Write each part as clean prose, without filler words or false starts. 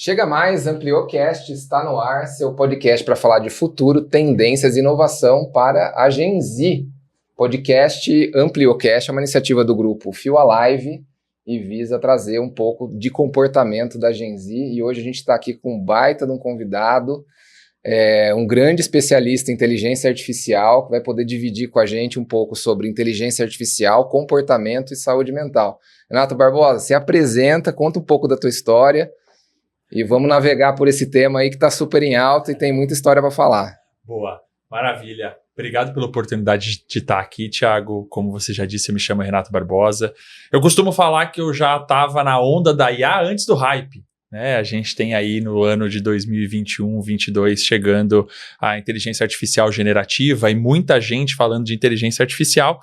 Chega mais, Ampliocast está no ar, seu podcast para falar de futuro, tendências e inovação para a Gen Z. Podcast Ampliocast é uma iniciativa do grupo Feel Alive e visa trazer um pouco de comportamento da Gen Z. E hoje a gente está aqui com um baita de um convidado, um grande especialista em inteligência artificial, que vai poder dividir com a gente um pouco sobre inteligência artificial, comportamento e saúde mental. Renato Barbosa, se apresenta, conta um pouco da tua história. E vamos navegar por esse tema aí que está super em alta e tem muita história para falar. Boa, maravilha. Obrigado pela oportunidade de estar aqui, Thiago. Como você já disse, eu me chamo Renato Barbosa. Eu costumo falar que eu já estava na onda da IA antes do hype, né? A gente tem aí no ano de 2021, 2022 chegando a inteligência artificial generativa e muita gente falando de inteligência artificial.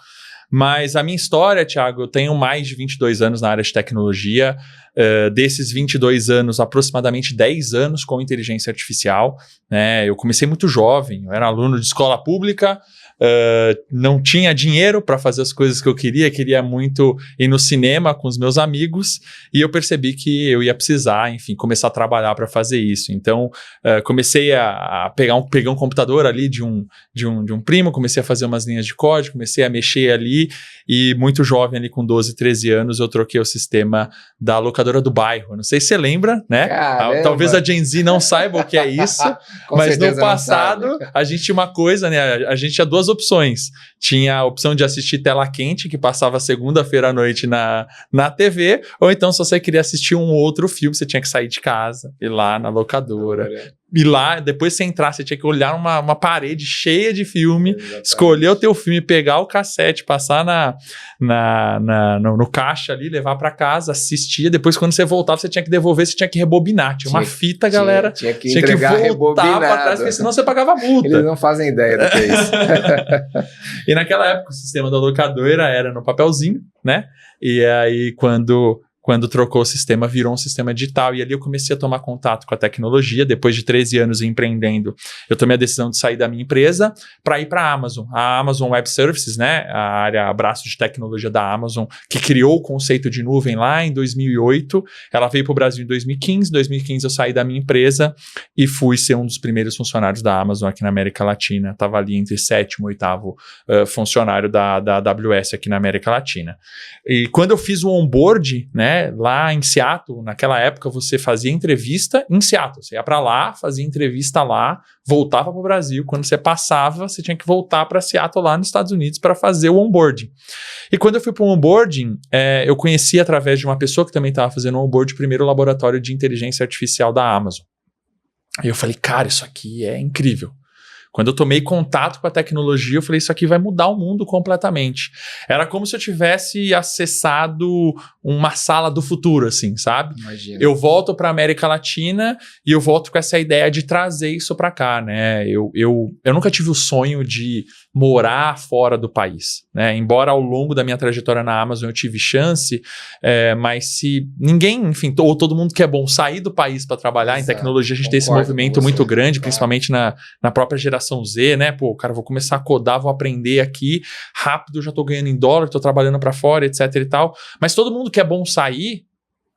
Mas a minha história, Thiago, eu tenho mais de 22 anos na área de tecnologia. Desses 22 anos, aproximadamente 10 anos com inteligência artificial, né? Eu comecei muito jovem, eu era aluno de escola pública, não tinha dinheiro para fazer as coisas que eu queria muito ir no cinema com os meus amigos, e eu percebi que eu ia precisar, enfim, começar a trabalhar para fazer isso. Então, comecei a pegar um computador ali de um primo, comecei a fazer umas linhas de código, comecei a mexer ali, e muito jovem ali com 12, 13 anos, eu troquei o sistema da locadora do bairro. Não sei se você lembra, né? Talvez a Gen Z não saiba o que é isso, mas no passado a gente tinha uma coisa, né? A gente tinha duas opções. Tinha a opção de assistir Tela Quente, que passava segunda-feira à noite na TV, ou então se você queria assistir um outro filme, você tinha que sair de casa, ir lá na locadora. E lá, depois você entrar, você tinha que olhar uma parede cheia de filme, escolher o teu filme, pegar o cassete, passar no caixa ali, levar pra casa, assistir. Depois, quando você voltava, você tinha que devolver, você tinha que rebobinar. Tinha uma fita, galera. Tinha que entregar voltar pra trás, porque senão você pagava multa. Eles não fazem ideia do que é isso. E naquela época, o sistema da locadora era no papelzinho, né? E aí, quando trocou o sistema, virou um sistema digital. E ali eu comecei a tomar contato com a tecnologia. Depois de 13 anos empreendendo, eu tomei a decisão de sair da minha empresa para ir para a Amazon. A Amazon Web Services, né? A área, braço de tecnologia da Amazon, que criou o conceito de nuvem lá em 2008. Ela veio para o Brasil em 2015. Em 2015 eu saí da minha empresa e fui ser um dos primeiros funcionários da Amazon aqui na América Latina. Estava ali entre 7º e 8º funcionário da AWS aqui na América Latina. E quando eu fiz o onboard, né? Lá em Seattle, naquela época, você fazia entrevista em Seattle. Você ia para lá, fazia entrevista lá, voltava para o Brasil. Quando você passava, você tinha que voltar para Seattle, lá nos Estados Unidos, para fazer o onboarding. E quando eu fui para o onboarding, eu conheci, através de uma pessoa que também estava fazendo o onboarding, o primeiro laboratório de inteligência artificial da Amazon. Aí eu falei, cara, isso aqui é incrível. Quando eu tomei contato com a tecnologia, eu falei, isso aqui vai mudar o mundo completamente. Era como se eu tivesse acessado uma sala do futuro, assim, sabe? Imagina. Eu volto para a América Latina e eu volto com essa ideia de trazer isso para cá, né? Eu nunca tive o sonho de morar fora do país, né? Embora ao longo da minha trajetória na Amazon eu tive chance, mas se ninguém, enfim, ou todo mundo que é bom sair do país para trabalhar. Exato. Em tecnologia, a gente tem esse movimento muito grande, principalmente na própria geração Z, né? Pô, cara, vou começar a codar, vou aprender aqui rápido, já tô ganhando em dólar, tô trabalhando para fora, etc e tal. Mas todo mundo que é bom sair,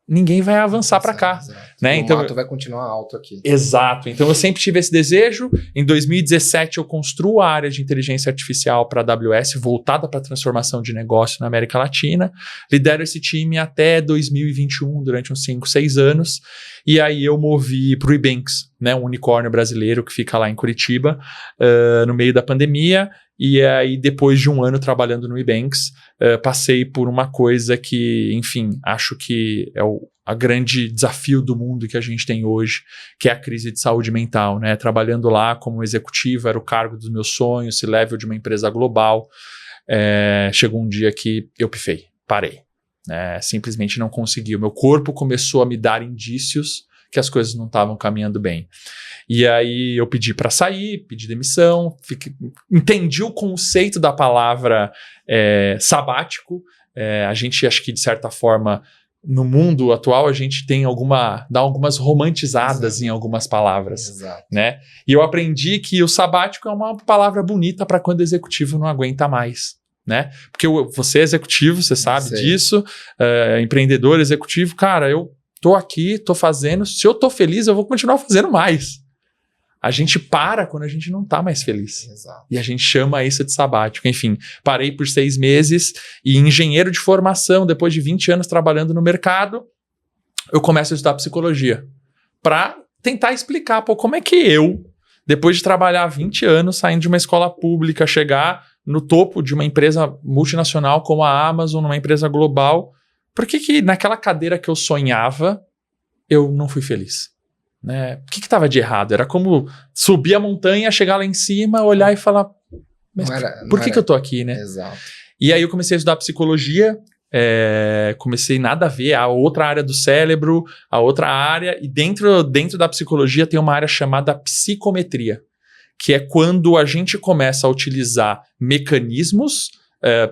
ninguém vai avançar para cá, né? Então, o mato vai continuar alto aqui. Exato. Então, eu sempre tive esse desejo. Em 2017, eu construo a área de inteligência artificial para a AWS, voltada para a transformação de negócio na América Latina. Lidero esse time até 2021, durante uns 5, 6 anos. E aí, eu movi para o Ebanks, né? Um unicórnio brasileiro que fica lá em Curitiba, no meio da pandemia. E aí, depois de um ano trabalhando no Ebanks, passei por uma coisa que, enfim, acho que é o grande desafio do mundo que a gente tem hoje, que é a crise de saúde mental, né? Trabalhando lá como executivo, era o cargo dos meus sonhos, C-level de uma empresa global. Chegou um dia que eu pifei, parei. Simplesmente não consegui. O meu corpo começou a me dar indícios que as coisas não estavam caminhando bem. E aí eu pedi para sair, pedi demissão, entendi o conceito da palavra sabático. A gente, acho que de certa forma, no mundo atual, a gente tem dá algumas romantizadas. Exato. Em algumas palavras. Exato. Né? E eu aprendi que o sabático é uma palavra bonita para quando o executivo não aguenta mais. Né? Porque você é executivo, você sabe disso, empreendedor, executivo, cara, eu tô aqui, tô fazendo, se eu tô feliz, eu vou continuar fazendo mais. A gente para quando a gente não tá mais feliz. Exato. E a gente chama isso de sabático. Enfim, parei por 6 meses e engenheiro de formação, depois de 20 anos trabalhando no mercado, eu começo a estudar psicologia para tentar explicar, como é que eu, depois de trabalhar 20 anos, saindo de uma escola pública, chegar no topo de uma empresa multinacional como a Amazon, numa empresa global, por que naquela cadeira que eu sonhava, eu não fui feliz? Né? O que estava de errado? Era como subir a montanha, chegar lá em cima, olhar e falar, mas por que eu tô aqui, né? Exato. E aí eu comecei a estudar psicologia, comecei nada a ver, a outra área do cérebro, a outra área, e dentro da psicologia tem uma área chamada psicometria, que é quando a gente começa a utilizar mecanismos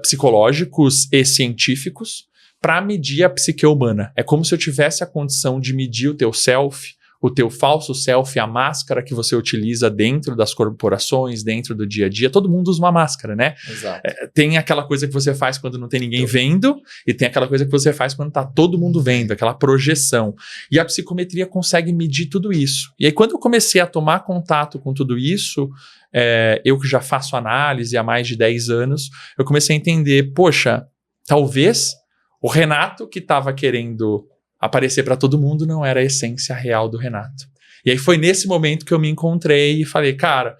psicológicos e científicos para medir a psique humana. É como se eu tivesse a condição de medir o teu self, o teu falso self, a máscara que você utiliza dentro das corporações, dentro do dia a dia. Todo mundo usa uma máscara, né? Exato. Tem aquela coisa que você faz quando não tem ninguém vendo, e tem aquela coisa que você faz quando tá todo mundo vendo, aquela projeção. E a psicometria consegue medir tudo isso. E aí, quando eu comecei a tomar contato com tudo isso, eu que já faço análise há mais de 10 anos, eu comecei a entender, poxa, talvez o Renato que estava querendo aparecer para todo mundo não era a essência real do Renato. E aí foi nesse momento que eu me encontrei e falei, cara,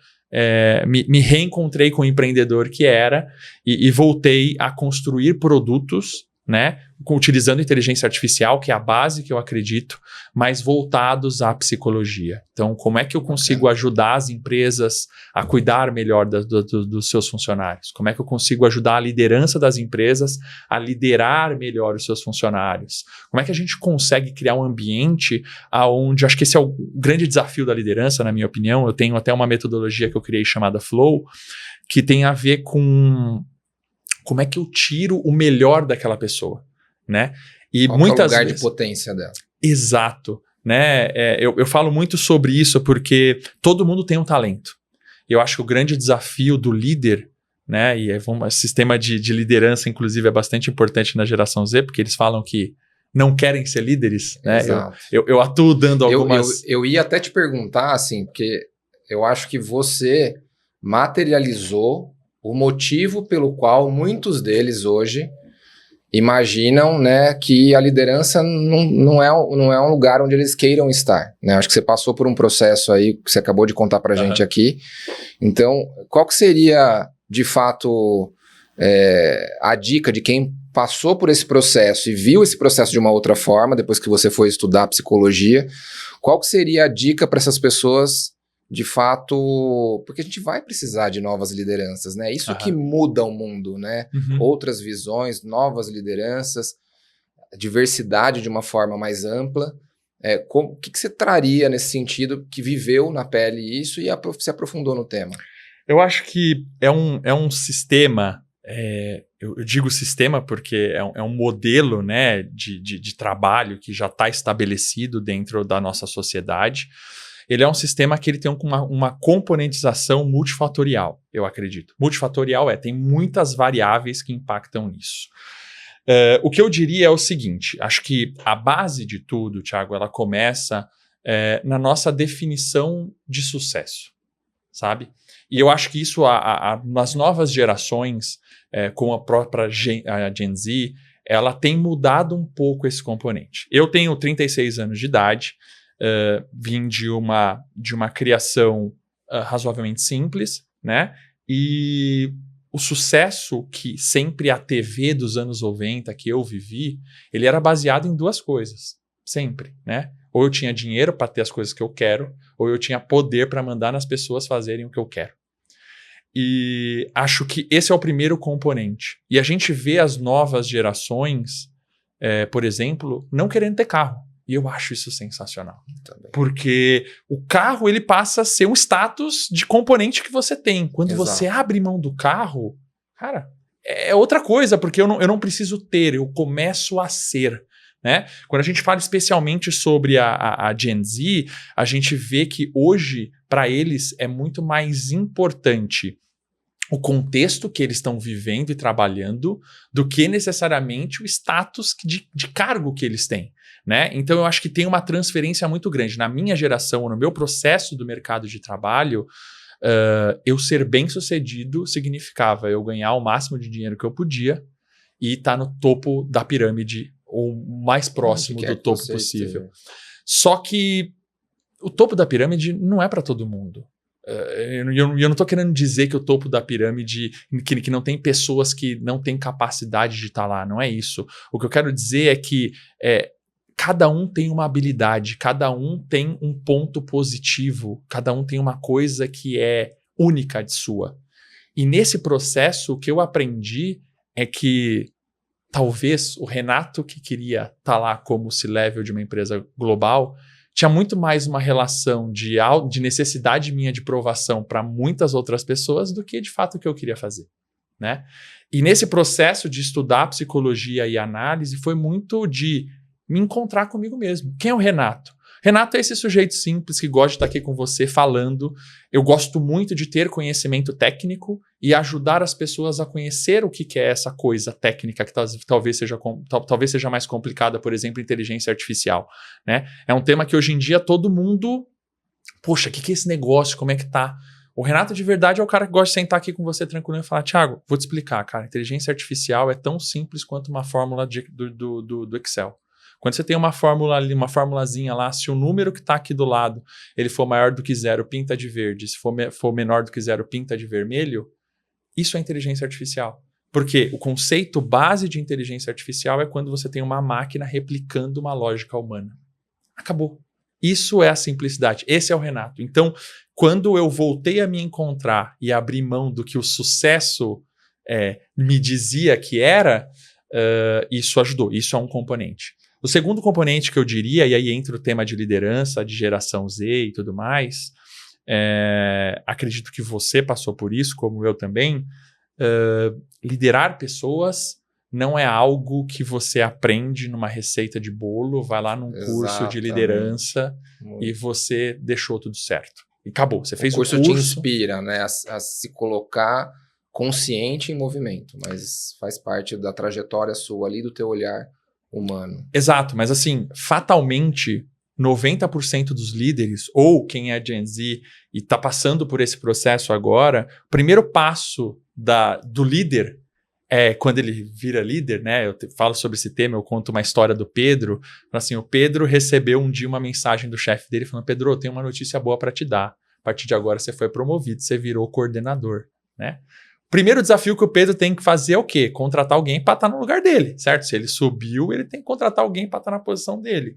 me reencontrei com o empreendedor que era e voltei a construir produtos, né, utilizando inteligência artificial, que é a base que eu acredito, mas voltados à psicologia. Então, como é que eu consigo ajudar as empresas a cuidar melhor dos seus funcionários? Como é que eu consigo ajudar a liderança das empresas a liderar melhor os seus funcionários? Como é que a gente consegue criar um ambiente onde, acho que esse é o grande desafio da liderança, na minha opinião, eu tenho até uma metodologia que eu criei chamada Flow, que tem a ver com como é que eu tiro o melhor daquela pessoa, né? E qual muitas é o lugar vezes... de potência dela? Exato, né? Eu falo muito sobre isso porque todo mundo tem um talento. Eu acho que o grande desafio do líder, né? E o sistema de liderança, inclusive, é bastante importante na geração Z, porque eles falam que não querem ser líderes, né? Eu atuo dando algumas... Eu ia até te perguntar, assim, porque eu acho que você materializou o motivo pelo qual muitos deles hoje imaginam, né, que a liderança não é um lugar onde eles queiram estar, né? Acho que você passou por um processo aí que você acabou de contar pra gente aqui. Então, qual que seria, de fato, a dica de quem passou por esse processo e viu esse processo de uma outra forma, depois que você foi estudar psicologia, qual que seria a dica para essas pessoas, de fato, porque a gente vai precisar de novas lideranças, né? Isso que muda o mundo, né? Outras visões, novas lideranças, diversidade de uma forma mais ampla. O que você traria nesse sentido, que viveu na pele isso e se aprofundou no tema? Eu acho que é um sistema, eu digo sistema porque é um modelo, né, de trabalho que já está estabelecido dentro da nossa sociedade. Ele é um sistema que ele tem uma componentização multifatorial, eu acredito. Multifatorial tem muitas variáveis que impactam nisso. O que eu diria é o seguinte, acho que a base de tudo, Thiago, ela começa na nossa definição de sucesso, sabe? E eu acho que isso, nas novas gerações, com a própria Gen Z, ela tem mudado um pouco esse componente. Eu tenho 36 anos de idade, vim de uma criação razoavelmente simples, né? E o sucesso que sempre a TV dos anos 90 que eu vivi, ele era baseado em duas coisas, sempre, né? Ou eu tinha dinheiro para ter as coisas que eu quero, ou eu tinha poder para mandar nas pessoas fazerem o que eu quero. E acho que esse é o primeiro componente. E a gente vê as novas gerações, por exemplo, não querendo ter carro. E eu acho isso sensacional. Também. Porque o carro, ele passa a ser um status de componente que você tem. Quando você abre mão do carro, cara, é outra coisa, porque eu não preciso ter, eu começo a ser. Né? Quando a gente fala especialmente sobre a Gen Z, a gente vê que hoje, para eles, é muito mais importante o contexto que eles estão vivendo e trabalhando do que necessariamente o status de cargo que eles têm. né? Então eu acho que tem uma transferência muito grande. Na minha geração, no meu processo do mercado de trabalho, eu ser bem-sucedido significava eu ganhar o máximo de dinheiro que eu podia e estar no topo da pirâmide, ou mais próximo do topo possível. Só que o topo da pirâmide não é para todo mundo. Eu não estou querendo dizer que o topo da pirâmide, que não tem pessoas que não têm capacidade de estar lá, não é isso. O que eu quero dizer é que cada um tem uma habilidade, cada um tem um ponto positivo, cada um tem uma coisa que é única de sua. E nesse processo, o que eu aprendi é que talvez o Renato, que queria estar lá como C-level de uma empresa global, tinha muito mais uma relação de necessidade minha de provação para muitas outras pessoas do que de fato o que eu queria fazer, né? E nesse processo de estudar psicologia e análise foi muito de me encontrar comigo mesmo. Quem é o Renato? Renato é esse sujeito simples que gosta de estar aqui com você falando. Eu gosto muito de ter conhecimento técnico e ajudar as pessoas a conhecer o que é essa coisa técnica que talvez seja mais complicada, por exemplo, inteligência artificial, né? É um tema que hoje em dia todo mundo... Poxa, o que é esse negócio? Como é que tá? O Renato de verdade é o cara que gosta de sentar aqui com você tranquilo e falar: Thiago, vou te explicar, cara. Inteligência artificial é tão simples quanto uma fórmula do Excel. Quando você tem uma fórmula ali, uma formulazinha lá, se o número que está aqui do lado ele for maior do que 0, pinta de verde. Se for menor do que 0, pinta de vermelho. Isso é inteligência artificial. Porque o conceito base de inteligência artificial é quando você tem uma máquina replicando uma lógica humana. Acabou. Isso é a simplicidade. Esse é o Renato. Então, quando eu voltei a me encontrar e abrir mão do que o sucesso me dizia que era, isso ajudou. Isso é um componente. O segundo componente que eu diria, e aí entra o tema de liderança, de geração Z e tudo mais, acredito que você passou por isso, como eu também, liderar pessoas não é algo que você aprende numa receita de bolo, vai lá num curso de liderança e você deixou tudo certo. E acabou, você fez o curso. O curso te inspira, né, a se colocar consciente em movimento, mas faz parte da trajetória sua ali, do teu olhar humano. Exato, mas assim, fatalmente 90% dos líderes, ou quem é Gen Z e está passando por esse processo agora, o primeiro passo do líder é quando ele vira líder, né? Eu falo sobre esse tema, eu conto uma história do Pedro. Assim, o Pedro recebeu um dia uma mensagem do chefe dele falando: Pedro, eu tenho uma notícia boa para te dar. A partir de agora você foi promovido, você virou coordenador, né? Primeiro desafio que o Pedro tem que fazer é o quê? Contratar alguém para estar no lugar dele, certo? Se ele subiu, ele tem que contratar alguém para estar na posição dele.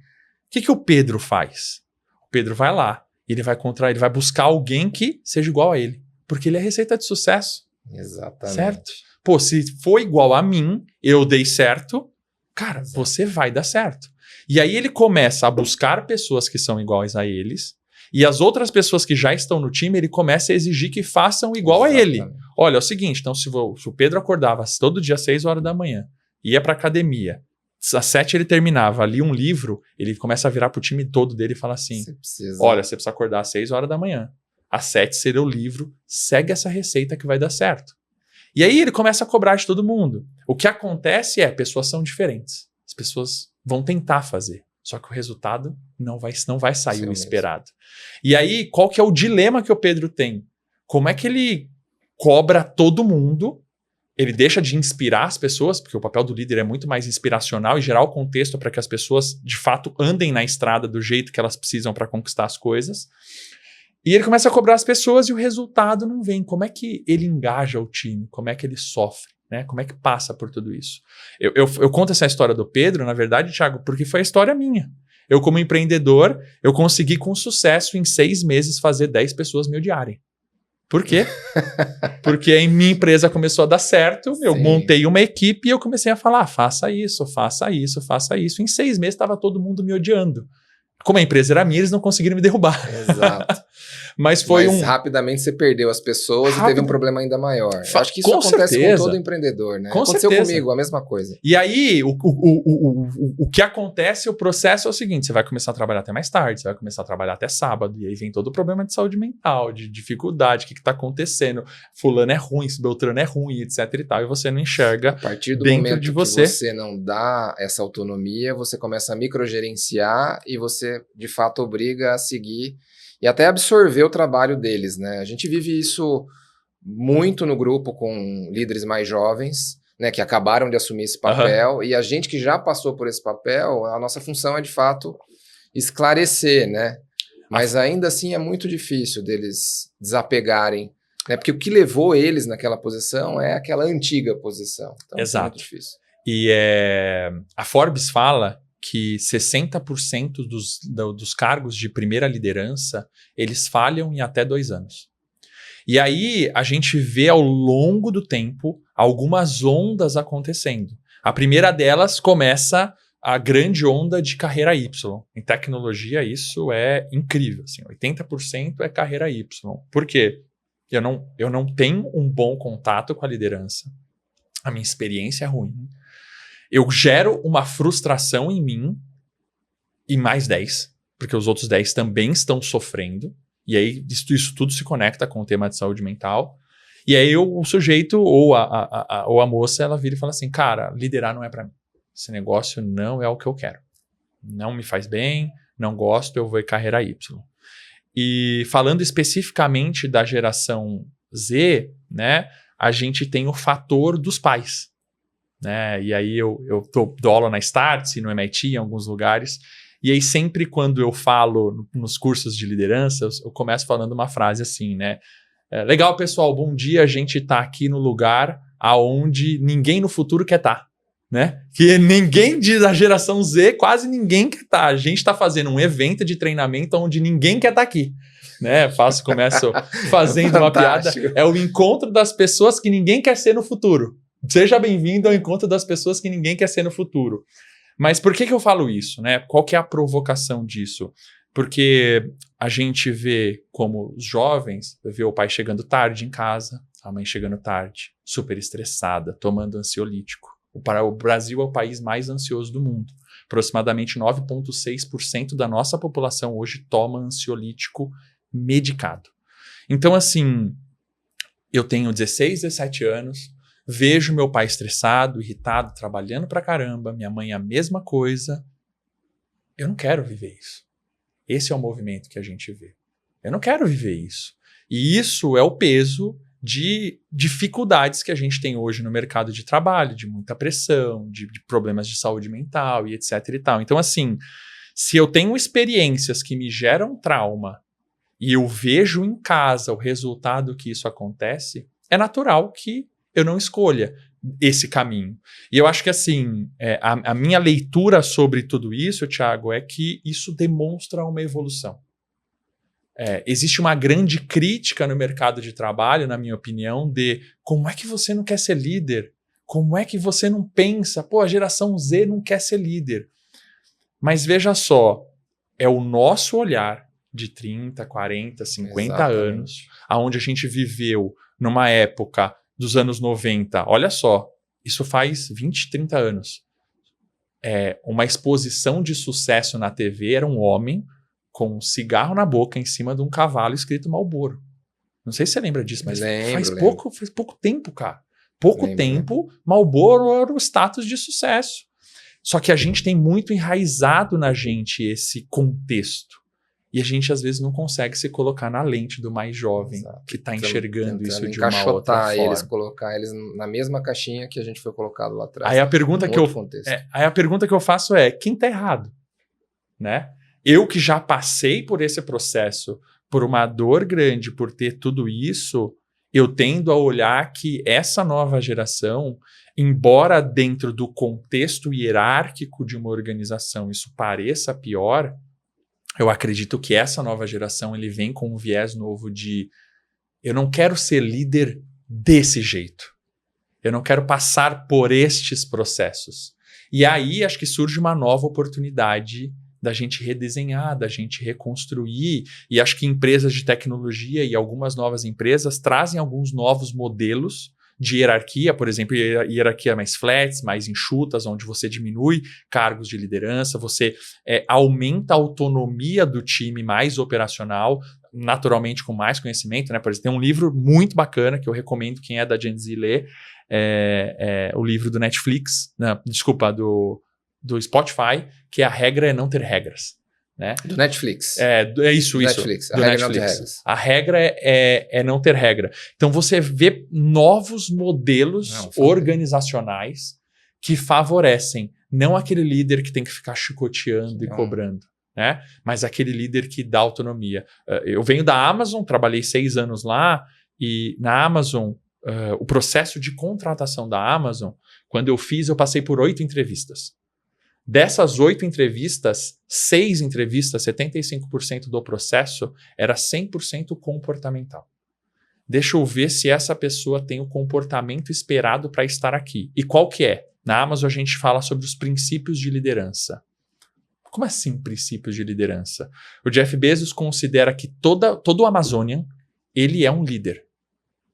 O que o Pedro faz? O Pedro vai lá, ele vai buscar alguém que seja igual a ele, porque ele é receita de sucesso. Exatamente. Certo? Pô, se for igual a mim, eu dei certo, cara, você vai dar certo. E aí ele começa a buscar pessoas que são iguais a eles, e as outras pessoas que já estão no time, ele começa a exigir que façam igual a ele. Olha, é o seguinte, então se o Pedro acordava todo dia às 6 horas da manhã, ia para academia, às 7 ele terminava, lia um livro, ele começa a virar pro time todo dele e fala assim: olha, você precisa acordar às 6 horas da manhã, às 7 você lê o livro, segue essa receita que vai dar certo. E aí ele começa a cobrar de todo mundo. O que acontece pessoas são diferentes. As pessoas vão tentar fazer, só que o resultado não vai sair o esperado. E aí, qual que é o dilema que o Pedro tem? Como é que ele cobra todo mundo? Ele deixa de inspirar as pessoas, porque o papel do líder é muito mais inspiracional e gerar o contexto para que as pessoas, de fato, andem na estrada do jeito que elas precisam para conquistar as coisas. E ele começa a cobrar as pessoas e o resultado não vem. Como é que ele engaja o time? Como é que ele sofre? Né? Como é que passa por tudo isso? Eu conto essa história do Pedro, na verdade, Thiago, porque foi a história minha. Eu, como empreendedor, eu consegui com sucesso em 6 meses fazer 10 pessoas me odiarem. Por quê? Porque a minha empresa começou a dar certo, eu montei uma equipe e eu comecei a falar: faça isso, faça isso, faça isso. Em 6 meses estava todo mundo me odiando. Como a empresa era minha, eles não conseguiram me derrubar. Exato. Mas foi rapidamente você perdeu as pessoas e teve um problema ainda maior. Acho que isso com acontece certeza. com todo empreendedor, né? Com Aconteceu certeza. comigo, a mesma coisa. E aí, o que acontece, o processo é o seguinte, você vai começar a trabalhar até mais tarde, você vai começar a trabalhar até sábado, e aí vem todo o problema de saúde mental, de dificuldade, o que está acontecendo, fulano é ruim, Beltrano é ruim, etc e tal, e você não enxerga a partir do dentro momento de que você não dá essa autonomia, você começa a microgerenciar e você, de fato, obriga a seguir e até absorver o trabalho deles, né? A gente vive isso muito no grupo com líderes mais jovens, né, que acabaram de assumir esse papel, e a gente que já passou por esse papel, a nossa função é, de fato, esclarecer, né? Mas ainda assim é muito difícil deles desapegarem, né? Porque o que levou eles naquela posição é aquela antiga posição. Então, exato. É muito difícil. E a Forbes fala que 60% dos cargos de primeira liderança, eles falham em até 2 anos. E aí a gente vê ao longo do tempo algumas ondas acontecendo. A primeira delas começa a grande onda de carreira Y. Em tecnologia isso é incrível. Assim, 80% é carreira Y. Por quê? Eu não tenho um bom contato com a liderança. A minha experiência é ruim. Eu gero uma frustração em mim e mais 10, porque os outros 10 também estão sofrendo. E aí isso tudo se conecta com o tema de saúde mental. E aí o sujeito ou a moça, ela vira e fala assim, cara, liderar não é para mim. Esse negócio não é o que eu quero. Não me faz bem, não gosto, eu vou em carreira Y. E falando especificamente da geração Z, né, a gente tem o fator dos pais. Né? E aí eu dou aula na Startse, no MIT, em alguns lugares. E aí sempre quando eu falo nos cursos de liderança, eu começo falando uma frase assim, né? Legal, pessoal, bom dia, a gente está aqui no lugar aonde ninguém no futuro quer estar. Né? Que ninguém da geração Z, quase ninguém quer estar. A gente está fazendo um evento de treinamento onde ninguém quer estar aqui. Né? Começo fazendo uma piada. É o encontro das pessoas que ninguém quer ser no futuro. Seja bem-vindo ao encontro das pessoas que ninguém quer ser no futuro. Mas por que eu falo isso? Né? Qual que é a provocação disso? Porque a gente vê como os jovens, vê o pai chegando tarde em casa, a mãe chegando tarde, super estressada, tomando ansiolítico. O Brasil é o país mais ansioso do mundo. Aproximadamente 9,6% da nossa população hoje toma ansiolítico medicado. Então, assim, eu tenho 16, 17 anos, vejo meu pai estressado, irritado, trabalhando pra caramba, minha mãe a mesma coisa. Eu não quero viver isso. Esse é o movimento que a gente vê. Eu não quero viver isso. E isso é o peso de dificuldades que a gente tem hoje no mercado de trabalho, de muita pressão, de problemas de saúde mental e etc e tal. Então, assim, se eu tenho experiências que me geram trauma e eu vejo em casa o resultado que isso acontece, é natural que eu não escolha esse caminho. E eu acho que, assim, a minha leitura sobre tudo isso, Thiago, é que isso demonstra uma evolução. Existe uma grande crítica no mercado de trabalho, na minha opinião, de como é que você não quer ser líder? Como é que você não pensa? Pô, a geração Z não quer ser líder. Mas veja só, é o nosso olhar de 30, 40, 50 Exatamente. anos, onde a gente viveu numa época dos anos 90. Olha só, isso faz 20, 30 anos. Uma exposição de sucesso na TV era um homem com um cigarro na boca em cima de um cavalo escrito Marlboro. Não sei se você lembra disso, mas faz pouco tempo, cara. Pouco tempo, Marlboro era o status de sucesso. Só que a gente tem muito enraizado na gente esse contexto. E a gente, às vezes, não consegue se colocar na lente do mais jovem, exato, que está enxergando isso de uma outra forma. Eles, colocar eles na mesma caixinha que a gente foi colocado lá atrás. Aí a pergunta que eu faço é, quem está errado? Né? Eu que já passei por esse processo, por uma dor grande, por ter tudo isso, eu tendo a olhar que essa nova geração, embora dentro do contexto hierárquico de uma organização isso pareça pior, eu acredito que essa nova geração ele vem com um viés novo de eu não quero ser líder desse jeito. Eu não quero passar por estes processos. E aí acho que surge uma nova oportunidade da gente redesenhar, da gente reconstruir, e acho que empresas de tecnologia e algumas novas empresas trazem alguns novos modelos de hierarquia, por exemplo, hierarquia mais flats, mais enxutas, onde você diminui cargos de liderança, você aumenta a autonomia do time mais operacional, naturalmente com mais conhecimento, né? Por exemplo, tem um livro muito bacana que eu recomendo quem é da Gen Z ler, o livro do Netflix, do Spotify, que a regra é não ter regras. Né? Do Netflix. Isso. Netflix. A regra é não ter regras. A regra é não ter regra. Então você vê novos modelos organizacionais que favorecem não aquele líder que tem que ficar chicoteando e cobrando, né? Mas aquele líder que dá autonomia. Eu venho da Amazon, trabalhei 6 anos lá, e na Amazon, o processo de contratação da Amazon, quando eu passei por 8 entrevistas. Dessas 8 entrevistas, 6 entrevistas, 75% do processo era 100% comportamental. Deixa eu ver se essa pessoa tem o comportamento esperado para estar aqui. E qual que é? Na Amazon a gente fala sobre os princípios de liderança. Como assim princípios de liderança? O Jeff Bezos considera que todo o Amazonian, ele é um líder.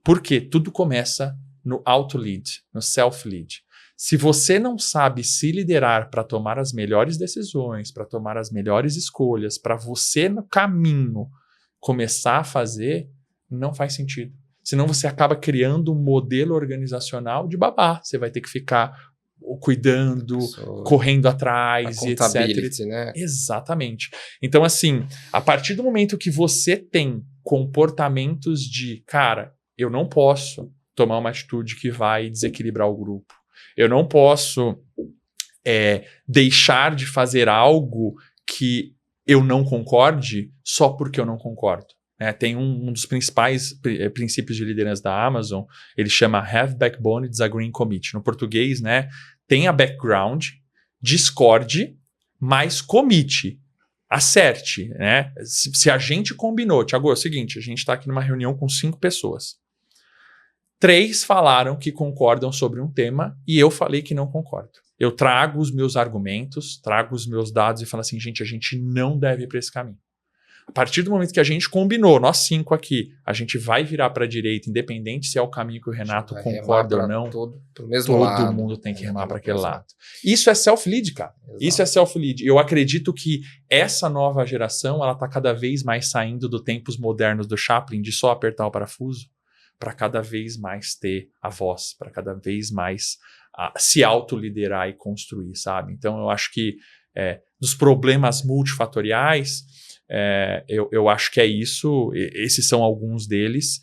Por quê? Tudo começa no auto-lead, no self-lead. Se você não sabe se liderar para tomar as melhores decisões, para tomar as melhores escolhas, para você no caminho começar a fazer, não faz sentido. Senão você acaba criando um modelo organizacional de babá. Você vai ter que ficar cuidando, correndo atrás, e etc. Né? Exatamente. Então, assim, a partir do momento que você tem comportamentos de, cara, eu não posso tomar uma atitude que vai desequilibrar o grupo. Eu não posso deixar de fazer algo que eu não concorde só porque eu não concordo. Tem um dos principais princípios de liderança da Amazon, ele chama Have Backbone, Disagree and Commit. No português, né, tenha background, discorde, mas commit. Acerte. Né? Se a gente combinou, Thiago, é o seguinte, a gente está aqui numa reunião com 5 pessoas. 3 falaram que concordam sobre um tema e eu falei que não concordo. Eu trago os meus argumentos, trago os meus dados e falo assim, gente, a gente não deve ir para esse caminho. A partir do momento que a gente combinou, nós 5 aqui, a gente vai virar para a direita, independente se é o caminho que o Renato concorda ou não. Todo mundo tem que remar para aquele lado. Isso é self-lead, cara. Exato. Isso é self-lead. Eu acredito que essa nova geração, ela está cada vez mais saindo do tempos modernos do Chaplin, de só apertar o parafuso, para cada vez mais ter a voz, para cada vez mais se autoliderar e construir, sabe? Então, eu acho que dos problemas multifatoriais, eu acho que é isso, esses são alguns deles.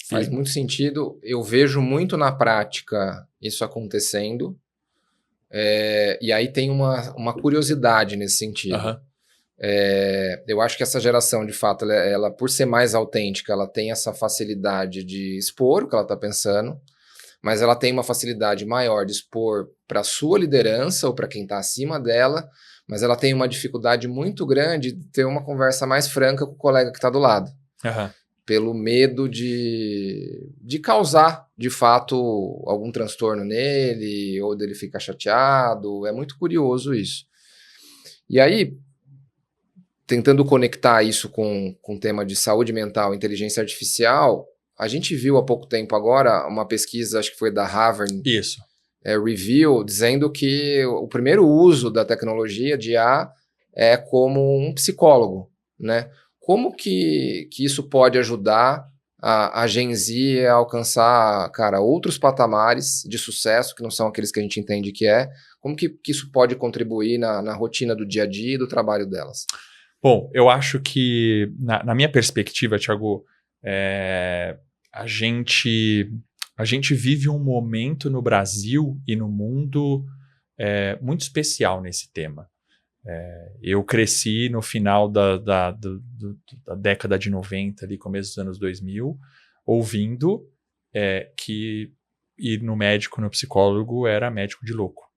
Faz muito sentido, eu vejo muito na prática isso acontecendo, e aí tem uma curiosidade nesse sentido. Uhum. Eu acho que essa geração, de fato, ela, por ser mais autêntica, ela tem essa facilidade de expor o que ela está pensando, mas ela tem uma facilidade maior de expor para a sua liderança ou para quem está acima dela, mas ela tem uma dificuldade muito grande de ter uma conversa mais franca com o colega que está do lado. Uhum. Pelo medo de causar, de fato, algum transtorno nele, ou dele ficar chateado. É muito curioso isso. E aí, tentando conectar isso com o tema de saúde mental e inteligência artificial, a gente viu há pouco tempo agora uma pesquisa, acho que foi da Harvard Review, dizendo que o primeiro uso da tecnologia de IA é como um psicólogo, né? Como que isso pode ajudar a Gen Z a alcançar, cara, outros patamares de sucesso, que não são aqueles que a gente entende que é? Como que isso pode contribuir na rotina do dia a dia e do trabalho delas? Bom, eu acho que, na minha perspectiva, Thiago, a gente vive um momento no Brasil e no mundo muito especial nesse tema. Eu cresci no final da década de 90, ali, começo dos anos 2000, ouvindo que ir no médico, no psicólogo, era médico de louco.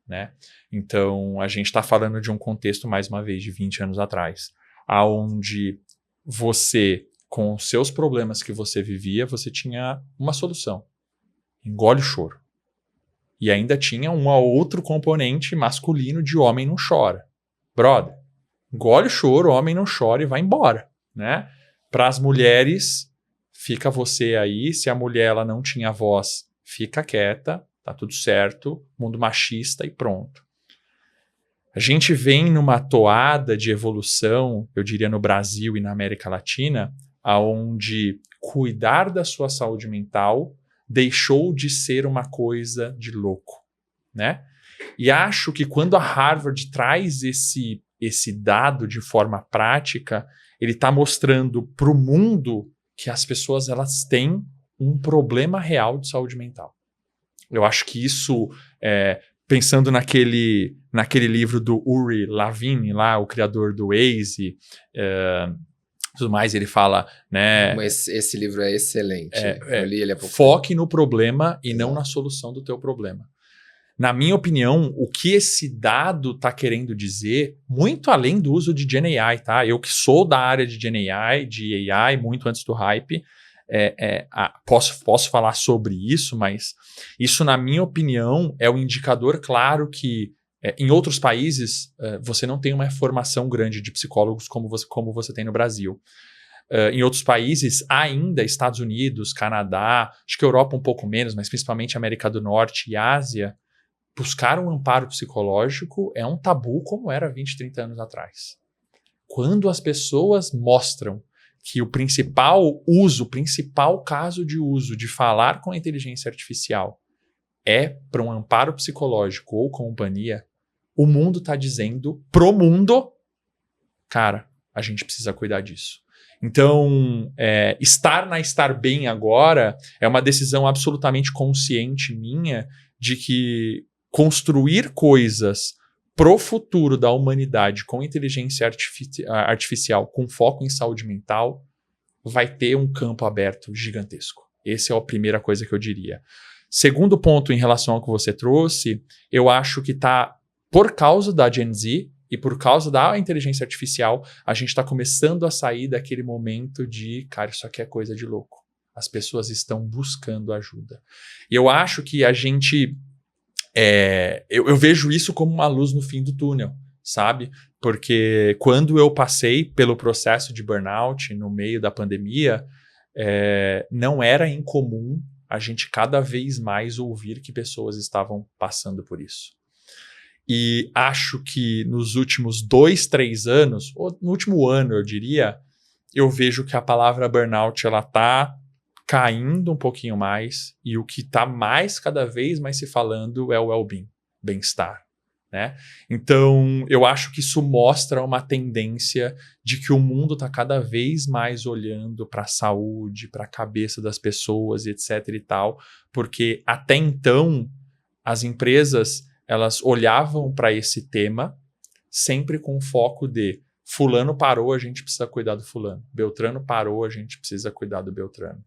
Né? Então, a gente está falando de um contexto, mais uma vez, de 20 anos atrás, onde você, com os seus problemas que você vivia, você tinha uma solução. Engole o choro. E ainda tinha um outro componente masculino de homem não chora. brother, engole o choro, o homem não chora e vai embora, né? Para as mulheres, fica você aí, se a mulher ela não tinha voz, fica quieta, tá tudo certo, mundo machista e pronto. A gente vem numa toada de evolução, eu diria no Brasil e na América Latina, onde cuidar da sua saúde mental deixou de ser uma coisa de louco, né? E acho que quando a Harvard traz esse dado de forma prática, ele está mostrando para o mundo que as pessoas elas têm um problema real de saúde mental. Eu acho que isso, pensando naquele livro do Uri Lavin, lá, o criador do Waze, tudo mais, ele fala, né? Mas esse livro é excelente. Eu li ele há pouco. Foque no problema e não na solução do teu problema. Na minha opinião, o que esse dado está querendo dizer, muito além do uso de Gen AI, tá? Eu que sou da área de Gen AI, de AI, muito antes do hype, posso falar sobre isso, mas isso, na minha opinião, é um indicador claro que em outros países você não tem uma formação grande de psicólogos como você tem no Brasil. Em outros países, ainda Estados Unidos, Canadá, acho que Europa um pouco menos, mas principalmente América do Norte e Ásia, buscar um amparo psicológico é um tabu como era 20, 30 anos atrás. Quando as pessoas mostram que o principal caso de uso de falar com a inteligência artificial é para um amparo psicológico ou companhia, o mundo está dizendo pro mundo, cara, a gente precisa cuidar disso. Então, estar bem agora é uma decisão absolutamente consciente minha de que construir coisas pro futuro da humanidade com inteligência artificial, com foco em saúde mental, vai ter um campo aberto gigantesco. Essa é a primeira coisa que eu diria. Segundo ponto em relação ao que você trouxe, eu acho que por causa da Gen Z e por causa da inteligência artificial, a gente está começando a sair daquele momento de, cara, isso aqui é coisa de louco. As pessoas estão buscando ajuda. E eu acho que a gente... eu vejo isso como uma luz no fim do túnel, sabe? Porque quando eu passei pelo processo de burnout no meio da pandemia, não era incomum a gente cada vez mais ouvir que pessoas estavam passando por isso. E acho que nos últimos 2, 3 anos, ou no último ano, eu diria, eu vejo que a palavra burnout ela está caindo um pouquinho mais, e o que está cada vez mais se falando é o well-being, bem-estar, né? Então, eu acho que isso mostra uma tendência de que o mundo está cada vez mais olhando para a saúde, para a cabeça das pessoas, etc e tal, porque até então, as empresas, elas olhavam para esse tema sempre com foco de fulano parou, a gente precisa cuidar do fulano. Beltrano parou, a gente precisa cuidar do Beltrano.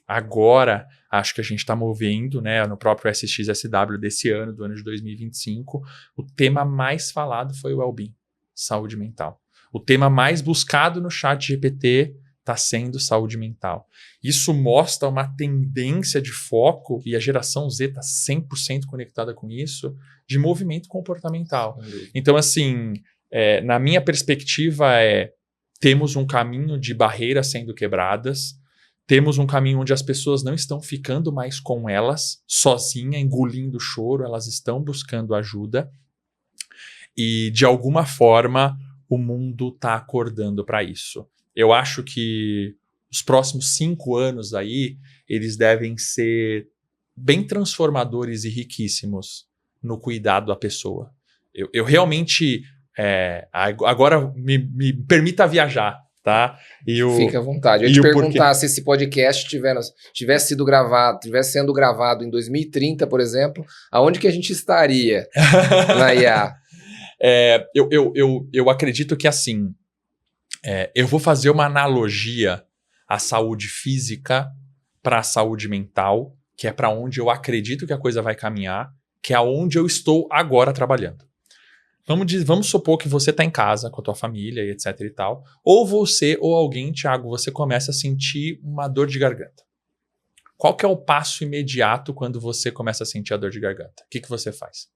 Agora, acho que a gente está movendo, né, no próprio SXSW desse ano, do ano de 2025, o tema mais falado foi o well-being, saúde mental. O tema mais buscado no chat GPT está sendo saúde mental. Isso mostra uma tendência de foco, e a geração Z está 100% conectada com isso, de movimento comportamental. Então, assim, na minha perspectiva, temos um caminho de barreiras sendo quebradas, temos um caminho onde as pessoas não estão ficando mais com elas, sozinha, engolindo o choro, elas estão buscando ajuda. E, de alguma forma, o mundo está acordando para isso. Eu acho que os próximos 5 anos aí, eles devem ser bem transformadores e riquíssimos no cuidado da pessoa. Eu realmente... agora me permita viajar. Tá? Fica à vontade. Eu ia te perguntar se esse podcast tivesse sendo gravado em 2030, por exemplo, aonde que a gente estaria na IA? Eu acredito que assim, eu vou fazer uma analogia à saúde física para a saúde mental, que é para onde eu acredito que a coisa vai caminhar, que é onde eu estou agora trabalhando. Vamos supor que você está em casa com a tua família e etc e tal, ou você ou alguém, Thiago, você começa a sentir uma dor de garganta. Qual que é o passo imediato quando você começa a sentir a dor de garganta? O que você faz?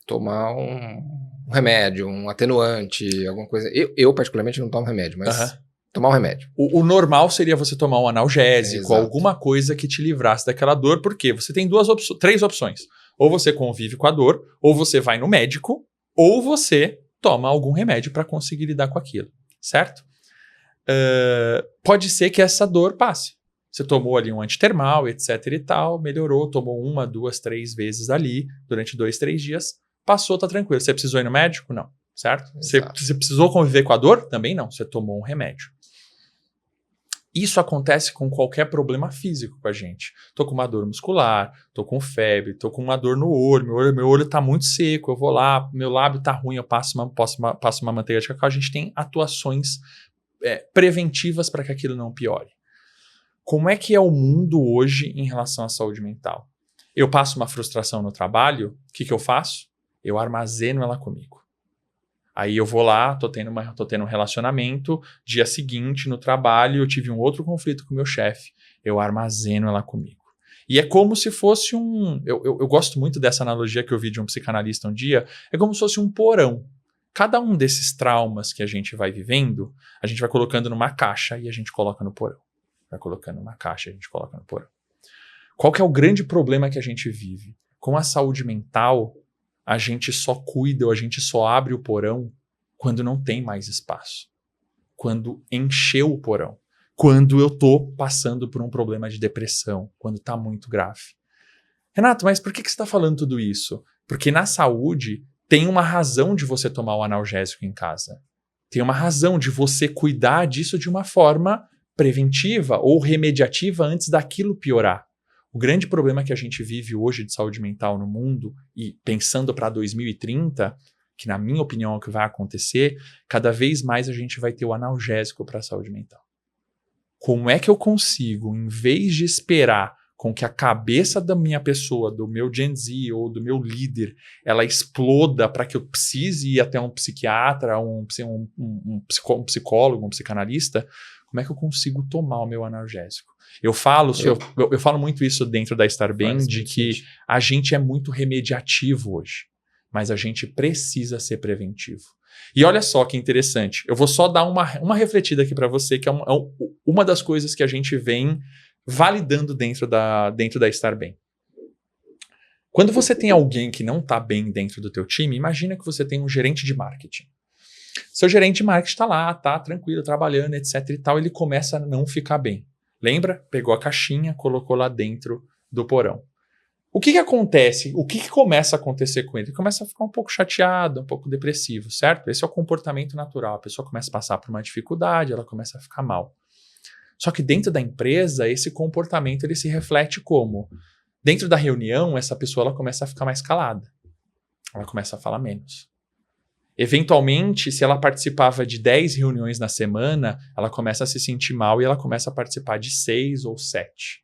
Tomar um remédio, um atenuante, alguma coisa. Eu particularmente, não tomo remédio, mas tomar um remédio. O normal seria você tomar um analgésico, Exato. alguma coisa que te livrasse daquela dor, porque você tem três opções. Ou você convive com a dor, ou você vai no médico, ou você toma algum remédio para conseguir lidar com aquilo, certo? Pode ser que essa dor passe. Você tomou ali um antitermal, etc e tal, melhorou, tomou 1, 2, 3 vezes ali, durante 2, 3 dias, passou, tá tranquilo. Você precisou ir no médico? Não, certo? Você precisou conviver com a dor? Também não, você tomou um remédio. Isso acontece com qualquer problema físico com a gente. Tô com uma dor muscular, tô com febre, tô com uma dor no olho, meu olho tá muito seco, eu vou lá, meu lábio tá ruim, eu passo uma manteiga de cacau. A gente tem atuações preventivas para que aquilo não piore. Como é que é o mundo hoje em relação à saúde mental? Eu passo uma frustração no trabalho, o que eu faço? Eu armazeno ela comigo. Aí eu vou lá, tô tendo um relacionamento, dia seguinte no trabalho eu tive um outro conflito com o meu chefe, eu armazeno ela comigo. E é como se fosse eu gosto muito dessa analogia que eu vi de um psicanalista um dia, é como se fosse um porão. Cada um desses traumas que a gente vai vivendo, a gente vai colocando numa caixa e a gente coloca no porão. Vai colocando numa caixa e a gente coloca no porão. Qual que é o grande problema que a gente vive? Com a saúde mental, a gente só cuida ou a gente só abre o porão quando não tem mais espaço. Quando encheu o porão. Quando eu tô passando por um problema de depressão. Quando tá muito grave. Renato, mas por que você está falando tudo isso? Porque na saúde tem uma razão de você tomar o analgésico em casa. Tem uma razão de você cuidar disso de uma forma preventiva ou remediativa antes daquilo piorar. O grande problema que a gente vive hoje de saúde mental no mundo, e pensando para 2030, que na minha opinião é o que vai acontecer, cada vez mais a gente vai ter o analgésico para a saúde mental. Como é que eu consigo, em vez de esperar com que a cabeça da minha pessoa, do meu Gen Z ou do meu líder, ela exploda para que eu precise ir até um psiquiatra, um psicólogo, um psicanalista, como é que eu consigo tomar o meu analgésico? Eu falo muito isso dentro da Estar Bem, de que a gente é muito remediativo hoje, mas a gente precisa ser preventivo. E olha só que interessante, eu vou só dar uma refletida aqui para você, que é uma das coisas que a gente vem validando dentro da Estar Bem. Quando você tem alguém que não está bem dentro do teu time, imagina que você tem um gerente de marketing. Seu gerente de marketing está lá, tá tranquilo, trabalhando, etc e tal, ele começa a não ficar bem. Lembra? Pegou a caixinha, colocou lá dentro do porão. O que acontece? O que começa a acontecer com ele? Ele começa a ficar um pouco chateado, um pouco depressivo, certo? Esse é o comportamento natural. A pessoa começa a passar por uma dificuldade, ela começa a ficar mal. Só que dentro da empresa, esse comportamento ele se reflete como? Dentro da reunião, essa pessoa ela começa a ficar mais calada. Ela começa a falar menos. Eventualmente, se ela participava de 10 reuniões na semana, ela começa a se sentir mal e ela começa a participar de 6 ou 7.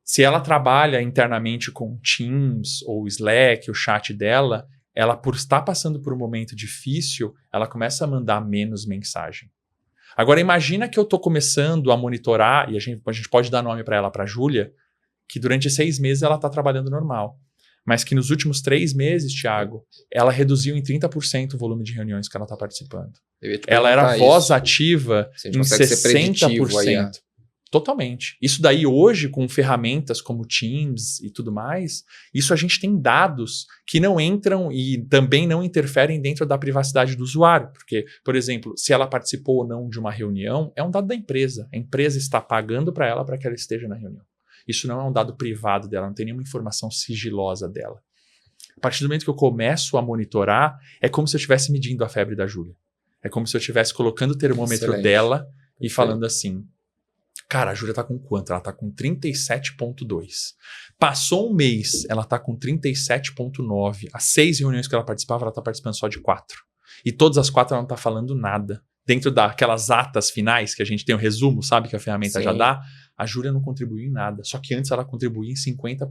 Se ela trabalha internamente com Teams ou Slack, o chat dela, ela, por estar passando por um momento difícil, ela começa a mandar menos mensagem. Agora, imagina que eu estou começando a monitorar, e a gente pode dar nome para ela, para a Júlia, que durante 6 meses ela está trabalhando normal. Mas que nos últimos 3 meses, Thiago, ela reduziu em 30% o volume de reuniões que ela está participando. Ela era voz ativa em 60%. Totalmente. Isso daí hoje, com ferramentas como Teams e tudo mais, isso a gente tem dados que não entram e também não interferem dentro da privacidade do usuário. Porque, por exemplo, se ela participou ou não de uma reunião, é um dado da empresa. A empresa está pagando para ela para que ela esteja na reunião. Isso não é um dado privado dela, não tem nenhuma informação sigilosa dela. A partir do momento que eu começo a monitorar, é como se eu estivesse medindo a febre da Júlia. É como se eu estivesse colocando o termômetro dela e falando assim, cara, a Júlia tá com quanto? Ela tá com 37,2. Passou um mês, ela tá com 37,9. As 6 reuniões que ela participava, ela tá participando só de 4. E todas as 4 ela não tá falando nada. Dentro daquelas atas finais que a gente tem o resumo, sabe, que a ferramenta já dá, a Júlia não contribuiu em nada. Só que antes ela contribuía em 50%.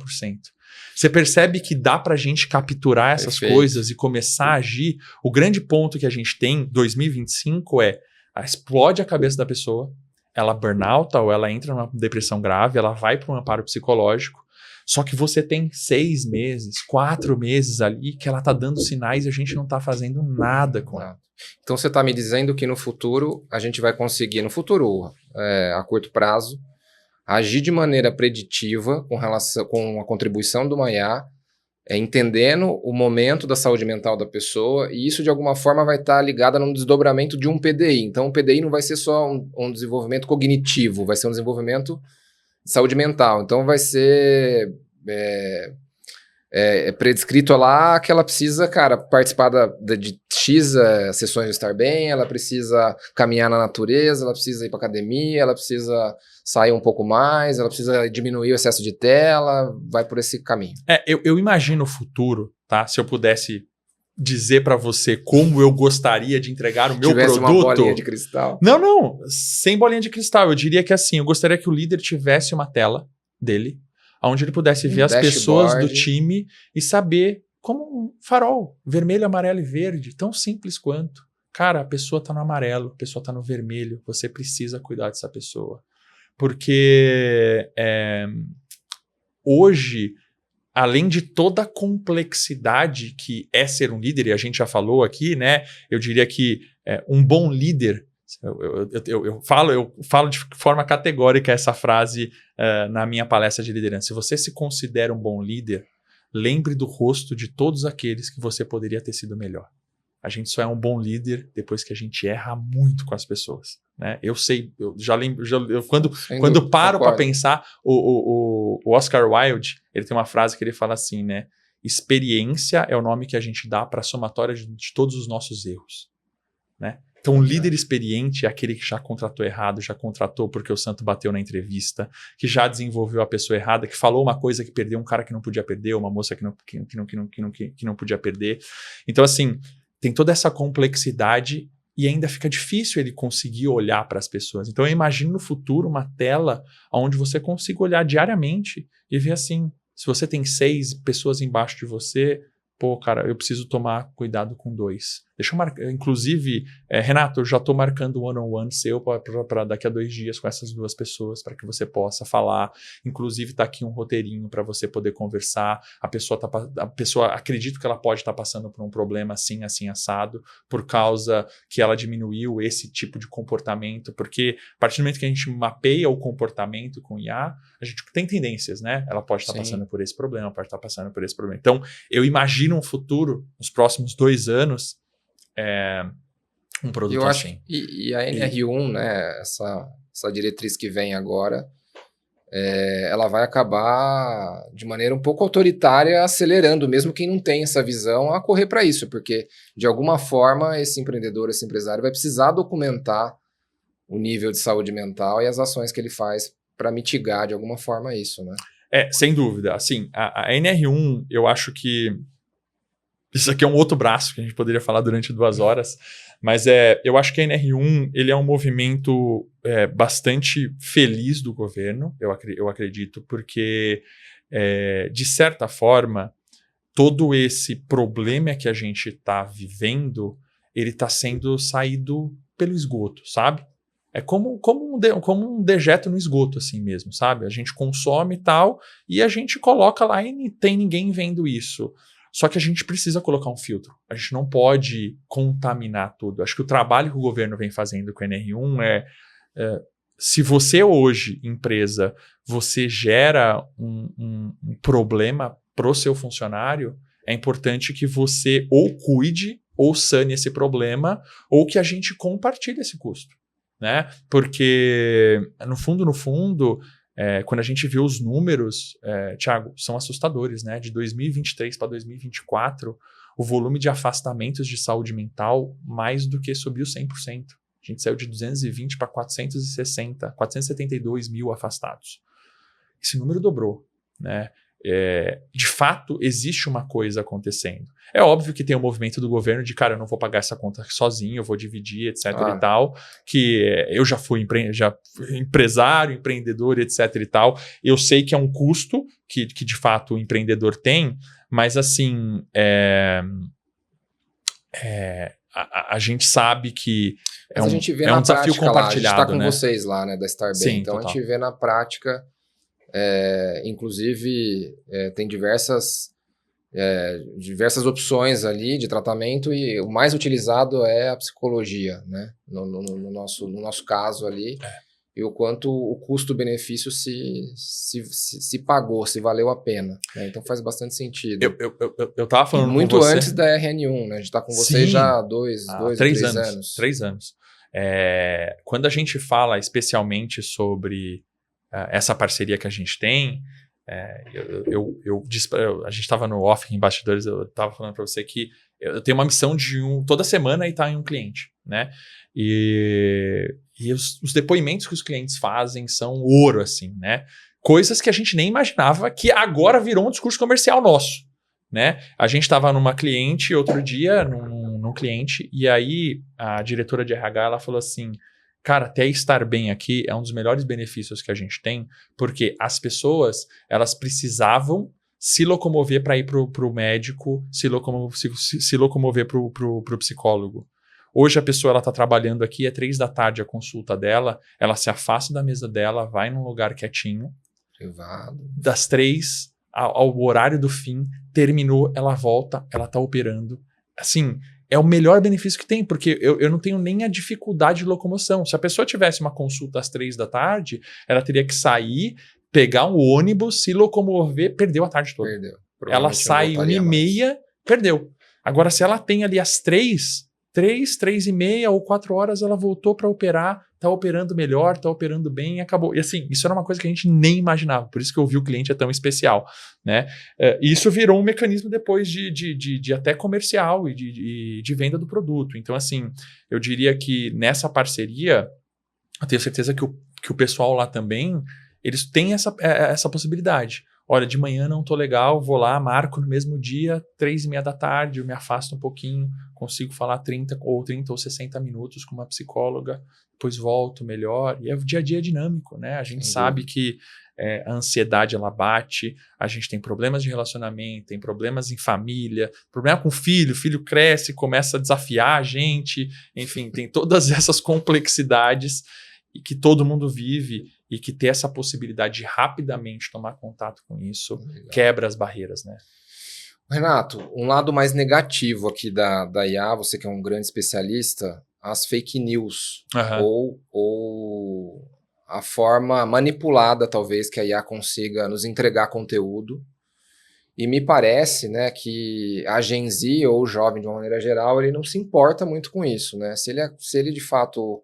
Você percebe que dá pra gente capturar essas coisas e começar a agir. O grande ponto que a gente tem, 2025, explode a cabeça da pessoa, ela burnout ou ela entra numa depressão grave, ela vai para um amparo psicológico, Só que você tem 6 meses, 4 meses ali que ela está dando sinais e a gente não está fazendo nada com ela. Então você está me dizendo que no futuro a gente vai conseguir, no futuro a curto prazo, agir de maneira preditiva com relação com a contribuição do IA, entendendo o momento da saúde mental da pessoa, e isso de alguma forma vai estar ligado num desdobramento de um PDI. Então o PDI não vai ser só um desenvolvimento cognitivo, vai ser um desenvolvimento de saúde mental. Então vai ser prescrito lá que ela precisa, cara, participar de X sessões de estar bem, ela precisa caminhar na natureza, ela precisa ir para academia, ela precisa sair um pouco mais, ela precisa diminuir o excesso de tela, vai por esse caminho. Eu imagino o futuro, tá? Se eu pudesse dizer para você como eu gostaria de entregar o meu tivesse produto... uma bolinha de cristal. Não, sem bolinha de cristal. Eu diria que assim, eu gostaria que o líder tivesse uma tela dele, onde ele pudesse ver as pessoas do time e saber como um farol, vermelho, amarelo e verde, tão simples quanto. Cara, a pessoa tá no amarelo, a pessoa tá no vermelho, você precisa cuidar dessa pessoa. Porque hoje, além de toda a complexidade que é ser um líder, e a gente já falou aqui, né? Eu diria que um bom líder, eu falo de forma categórica essa frase na minha palestra de liderança. Se você se considera um bom líder, lembre do rosto de todos aqueles que você poderia ter sido melhor. A gente só é um bom líder depois que a gente erra muito com as pessoas, né? Eu sei, eu já lembro, quando paro para pensar, o Oscar Wilde, ele tem uma frase que ele fala assim, né? Experiência é o nome que a gente dá para a somatória de todos os nossos erros, né? Então, um líder experiente é aquele que já contratou errado, já contratou porque o santo bateu na entrevista, que já desenvolveu a pessoa errada, que falou uma coisa que perdeu um cara que não podia perder, uma moça que não podia perder. Então, assim, tem toda essa complexidade e ainda fica difícil ele conseguir olhar para as pessoas. Então, eu imagino no futuro uma tela onde você consiga olhar diariamente e ver assim, se você tem 6 pessoas embaixo de você, pô, cara, eu preciso tomar cuidado com 2. Deixa eu marcar, inclusive, Renato, eu já estou marcando um one-on-one seu para daqui a 2 dias com essas 2 pessoas, para que você possa falar. Inclusive, está aqui um roteirinho para você poder conversar. A pessoa, acredito que ela pode estar passando por um problema assim, assim, assado, por causa que ela diminuiu esse tipo de comportamento, porque a partir do momento que a gente mapeia o comportamento com IA, a gente tem tendências, né? Ela pode estar passando por esse problema, pode estar passando por esse problema. Então, eu imagino um futuro, nos próximos 2 anos, um produto eu assim. Acho, e a NR1, né, essa diretriz que vem agora, ela vai acabar de maneira um pouco autoritária, acelerando mesmo quem não tem essa visão a correr para isso, porque de alguma forma esse empreendedor, esse empresário vai precisar documentar o nível de saúde mental e as ações que ele faz para mitigar de alguma forma isso, né? Sem dúvida. Assim, a NR1, eu acho que isso aqui é um outro braço que a gente poderia falar durante 2 horas, mas eu acho que a NR1 ele é um movimento bastante feliz do governo, eu acredito, porque, de certa forma, todo esse problema que a gente está vivendo, ele está sendo saído pelo esgoto, sabe? É como um dejeto no esgoto, assim mesmo, sabe? A gente consome e tal, e a gente coloca lá e não tem ninguém vendo isso. Só que a gente precisa colocar um filtro. A gente não pode contaminar tudo. Acho que o trabalho que o governo vem fazendo com a NR1 se você hoje, empresa, você gera um problema para o seu funcionário, é importante que você ou cuide ou sane esse problema ou que a gente compartilhe esse custo, né? Porque, no fundo, quando a gente vê os números, Thiago, são assustadores, né? De 2023 para 2024, o volume de afastamentos de saúde mental mais do que subiu 100%. A gente saiu de 220 para 472 mil afastados. Esse número dobrou, né? De fato, existe uma coisa acontecendo. É óbvio que tem o movimento do governo de, cara, eu não vou pagar essa conta sozinho, eu vou dividir, etc. e tal, que eu já fui empresário, empreendedor, etc. e tal. Eu sei que é um custo que de fato o empreendedor tem, mas assim, a gente sabe que a gente vê um desafio compartilhado, lá, a gente está com né? vocês lá, né, da Estar Bem. Sim, então total. A gente vê na prática Inclusive, tem diversas opções ali de tratamento e o mais utilizado é a psicologia, né? No nosso caso ali. E o quanto o custo-benefício se pagou, se valeu a pena. Né? Então faz bastante sentido. Eu tava falando com você... Muito antes da RN1, né? A gente está com você já há 2 ou 3 anos. 3 anos. Quando a gente fala especialmente sobre essa parceria que a gente tem, a gente estava no off em bastidores, eu estava falando para você que eu tenho uma missão de toda semana e estar em um cliente, né? E os depoimentos que os clientes fazem são ouro, assim, né? Coisas que a gente nem imaginava que agora virou um discurso comercial nosso, né? A gente estava numa cliente outro dia, num cliente, e aí a diretora de RH, ela falou assim, cara, até estar bem aqui é um dos melhores benefícios que a gente tem, porque as pessoas, elas precisavam se locomover para ir pro médico, se locomover pro psicólogo. Hoje a pessoa está trabalhando aqui, é 3 da tarde a consulta dela, ela se afasta da mesa dela, vai num lugar quietinho, privado. Das 3 ao horário do fim, terminou, ela volta, ela está operando. Assim, é o melhor benefício que tem, porque eu não tenho nem a dificuldade de locomoção. Se a pessoa tivesse uma consulta às 3 da tarde, ela teria que sair, pegar um ônibus, se locomover, perdeu a tarde toda. Perdeu. Ela sai 1h30, perdeu. Agora, se ela tem ali às 3 e meia ou 4 horas, ela voltou para operar, tá operando melhor, tá operando bem e acabou. E assim, isso era uma coisa que a gente nem imaginava, por isso que eu vi o cliente é tão especial, né? Isso virou um mecanismo depois de até comercial e de venda do produto. Então, assim, eu diria que nessa parceria, eu tenho certeza que o pessoal lá também, eles têm essa possibilidade. Olha, de manhã não tô legal, vou lá, marco no mesmo dia, 3h30 da tarde, eu me afasto um pouquinho, consigo falar 30 ou 60 minutos com uma psicóloga, depois volto melhor. E o dia a dia é dinâmico, né? A gente sabe que a ansiedade, ela bate, a gente tem problemas de relacionamento, tem problemas em família, problema com o filho cresce, começa a desafiar a gente, enfim, tem todas essas complexidades e que todo mundo vive. E que ter essa possibilidade de rapidamente tomar contato com isso quebra as barreiras, né? Renato, um lado mais negativo aqui da IA, você que é um grande especialista, as fake news, ou a forma manipulada, talvez, que a IA consiga nos entregar conteúdo. E me parece, né, que a Gen Z, ou o jovem de uma maneira geral, ele não se importa muito com isso, né? Se ele de fato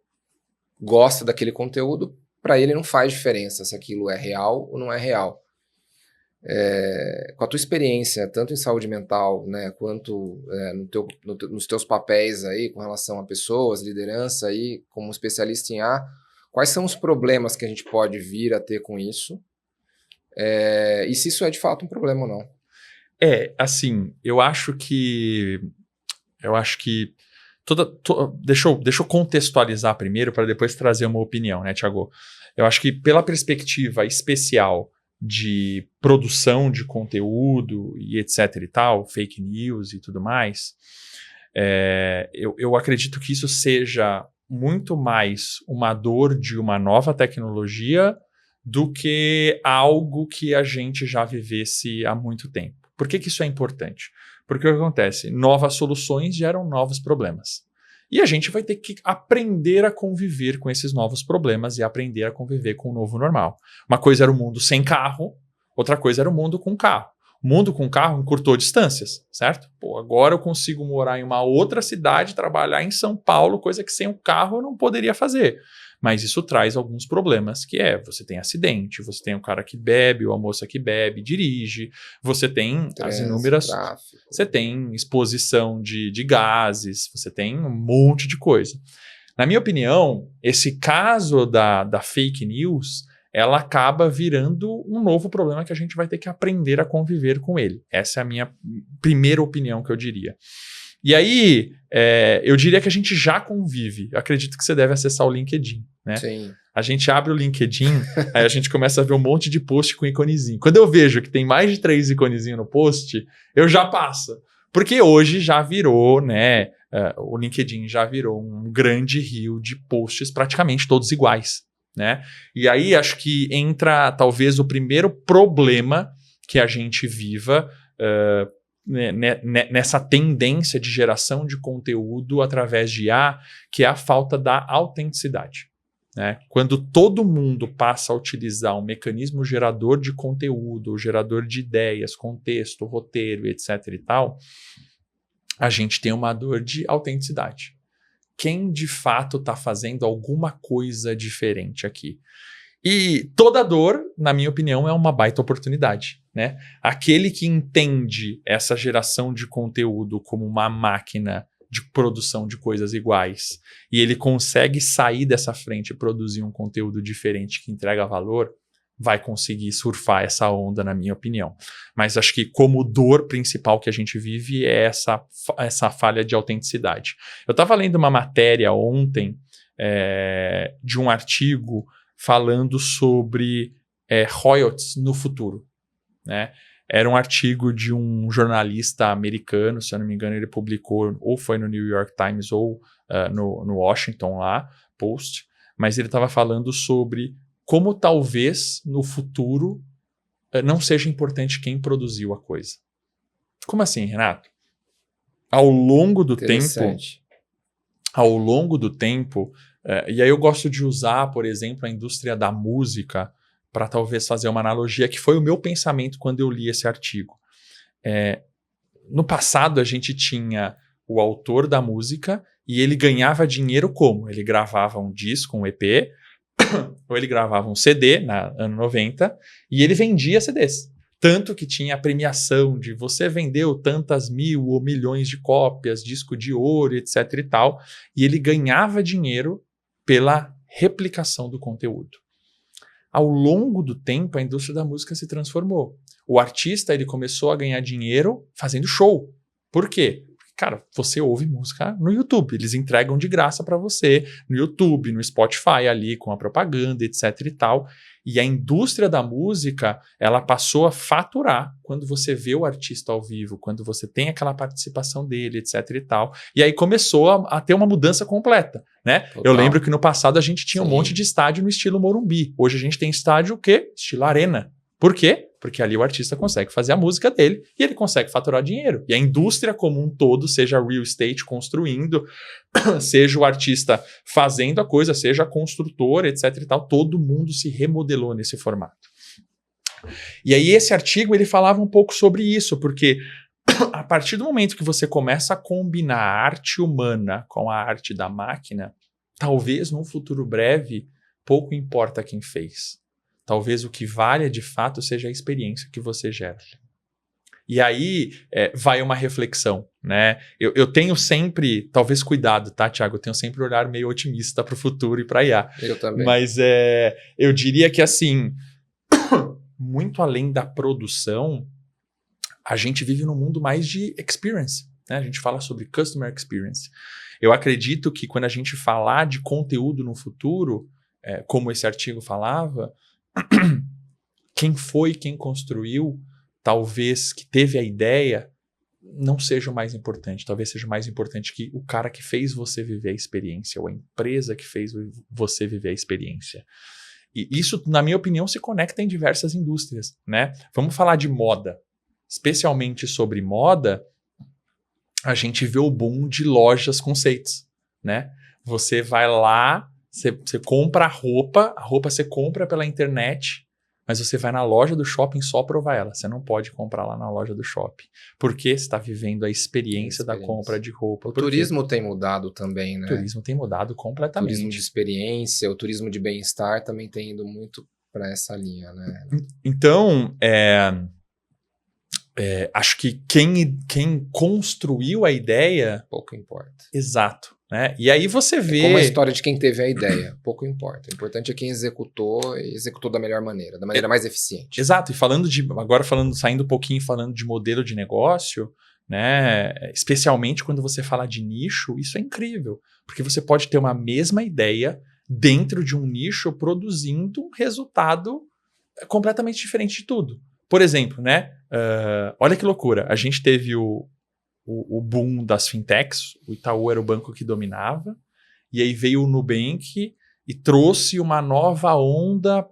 gosta daquele conteúdo, para ele não faz diferença se aquilo é real ou não é real. Com a tua experiência, tanto em saúde mental, né, quanto nos teus papéis aí com relação a pessoas, liderança aí, como especialista em IA, quais são os problemas que a gente pode vir a ter com isso? E se isso é de fato um problema ou não? Assim, eu acho que deixa eu contextualizar primeiro para depois trazer uma opinião, né, Thiago? Eu acho que pela perspectiva especial de produção de conteúdo e etc e tal, fake news e tudo mais, eu acredito que isso seja muito mais uma dor de uma nova tecnologia do que algo que a gente já vivesse há muito tempo. Por que isso é importante? Porque o que acontece? Novas soluções geram novos problemas. E a gente vai ter que aprender a conviver com esses novos problemas e aprender a conviver com o novo normal. Uma coisa era o mundo sem carro, outra coisa era o mundo com carro. O mundo com carro encurtou distâncias, certo? Agora eu consigo morar em uma outra cidade, trabalhar em São Paulo, coisa que sem o carro eu não poderia fazer. Mas isso traz alguns problemas, que você tem acidente, você tem o cara que bebe, ou a moça que bebe, dirige, você tem as inúmeras... Tráfico. Você tem exposição de gases, você tem um monte de coisa. Na minha opinião, esse caso da fake news, ela acaba virando um novo problema que a gente vai ter que aprender a conviver com ele. Essa é a minha primeira opinião que eu diria. E aí, eu diria que a gente já convive. Eu acredito que você deve acessar o LinkedIn, né? Sim. A gente abre o LinkedIn, aí a gente começa a ver um monte de post com iconezinho. Quando eu vejo que tem mais de 3 iconezinhos no post, eu já passo. Porque hoje já virou, né? O LinkedIn já virou um grande rio de posts praticamente todos iguais, né? E aí acho que entra talvez o primeiro problema que a gente viva nessa tendência de geração de conteúdo através de IA, que é a falta da autenticidade. Né? Quando todo mundo passa a utilizar um mecanismo gerador de conteúdo, gerador de ideias, contexto, roteiro, etc. e tal, a gente tem uma dor de autenticidade. Quem de fato está fazendo alguma coisa diferente aqui? E toda dor, na minha opinião, é uma baita oportunidade, né? Aquele que entende essa geração de conteúdo como uma máquina de produção de coisas iguais e ele consegue sair dessa frente e produzir um conteúdo diferente que entrega valor, vai conseguir surfar essa onda, na minha opinião. Mas acho que como dor principal que a gente vive é essa falha de autenticidade. Eu estava lendo uma matéria ontem de um artigo falando sobre royalties no futuro, né? Era um artigo de um jornalista americano, se eu não me engano, ele publicou, ou foi no New York Times ou no Washington lá, Post, mas ele estava falando sobre como talvez no futuro não seja importante quem produziu a coisa. Como assim, Renato? Ao longo do tempo, e aí eu gosto de usar, por exemplo, a indústria da música para talvez fazer uma analogia, que foi o meu pensamento quando eu li esse artigo. No passado, a gente tinha o autor da música e ele ganhava dinheiro como? Ele gravava um disco, um EP, ou ele gravava um CD, na ano 90, e ele vendia CDs. Tanto que tinha a premiação de você vendeu tantas mil ou milhões de cópias, disco de ouro, etc e tal, e ele ganhava dinheiro pela replicação do conteúdo. Ao longo do tempo, a indústria da música se transformou. O artista ele começou a ganhar dinheiro fazendo show. Por quê? Cara, você ouve música no YouTube, eles entregam de graça para você no YouTube, no Spotify ali com a propaganda, etc e tal. E a indústria da música, ela passou a faturar quando você vê o artista ao vivo, quando você tem aquela participação dele, etc e tal. E aí começou a ter uma mudança completa, né? Total. Eu lembro que no passado a gente tinha um monte de estádio no estilo Morumbi. Hoje a gente tem estádio o quê? Estilo Arena. Por quê? Porque ali o artista consegue fazer a música dele e ele consegue faturar dinheiro. E a indústria como um todo, seja real estate construindo, seja o artista fazendo a coisa, seja a construtora, etc e tal, todo mundo se remodelou nesse formato. E aí esse artigo ele falava um pouco sobre isso, porque a partir do momento que você começa a combinar a arte humana com a arte da máquina, talvez num futuro breve, pouco importa quem fez. Talvez o que valha de fato seja a experiência que você gera. E aí vai uma reflexão, né? Eu tenho sempre, talvez cuidado, tá, Thiago? Eu tenho sempre um olhar meio otimista para o futuro e para a IA. Eu também. Mas eu diria que, assim, muito além da produção, a gente vive num mundo mais de experience, né? A gente fala sobre customer experience. Eu acredito que quando a gente falar de conteúdo no futuro, como esse artigo falava, quem construiu, talvez que teve a ideia, não seja o mais importante. Talvez seja mais importante que o cara que fez você viver a experiência, ou a empresa que fez você viver a experiência. E isso, na minha opinião, se conecta em diversas indústrias, né? Vamos falar de moda. Especialmente sobre moda, a gente vê o boom de lojas conceitos, né? Você vai lá, você compra a roupa você compra pela internet, mas você vai na loja do shopping só provar ela. Você não pode comprar lá na loja do shopping. Porque você está vivendo a experiência da compra de roupa. O turismo tem mudado também, né? O turismo tem mudado completamente. O turismo de experiência, o turismo de bem-estar também tem ido muito para essa linha, né? Então, acho que quem construiu a ideia... Pouco importa. Exato. Né? E aí você vê... como a história de quem teve a ideia. Pouco importa. O importante é quem executou da melhor maneira, da maneira mais eficiente. Exato. E saindo um pouquinho, falando de modelo de negócio, né? Especialmente quando você fala de nicho, isso é incrível. Porque você pode ter uma mesma ideia dentro de um nicho produzindo um resultado completamente diferente de tudo. Por exemplo, né? Olha que loucura. A gente teve o boom das fintechs, o Itaú era o banco que dominava, e aí veio o Nubank e trouxe uma nova onda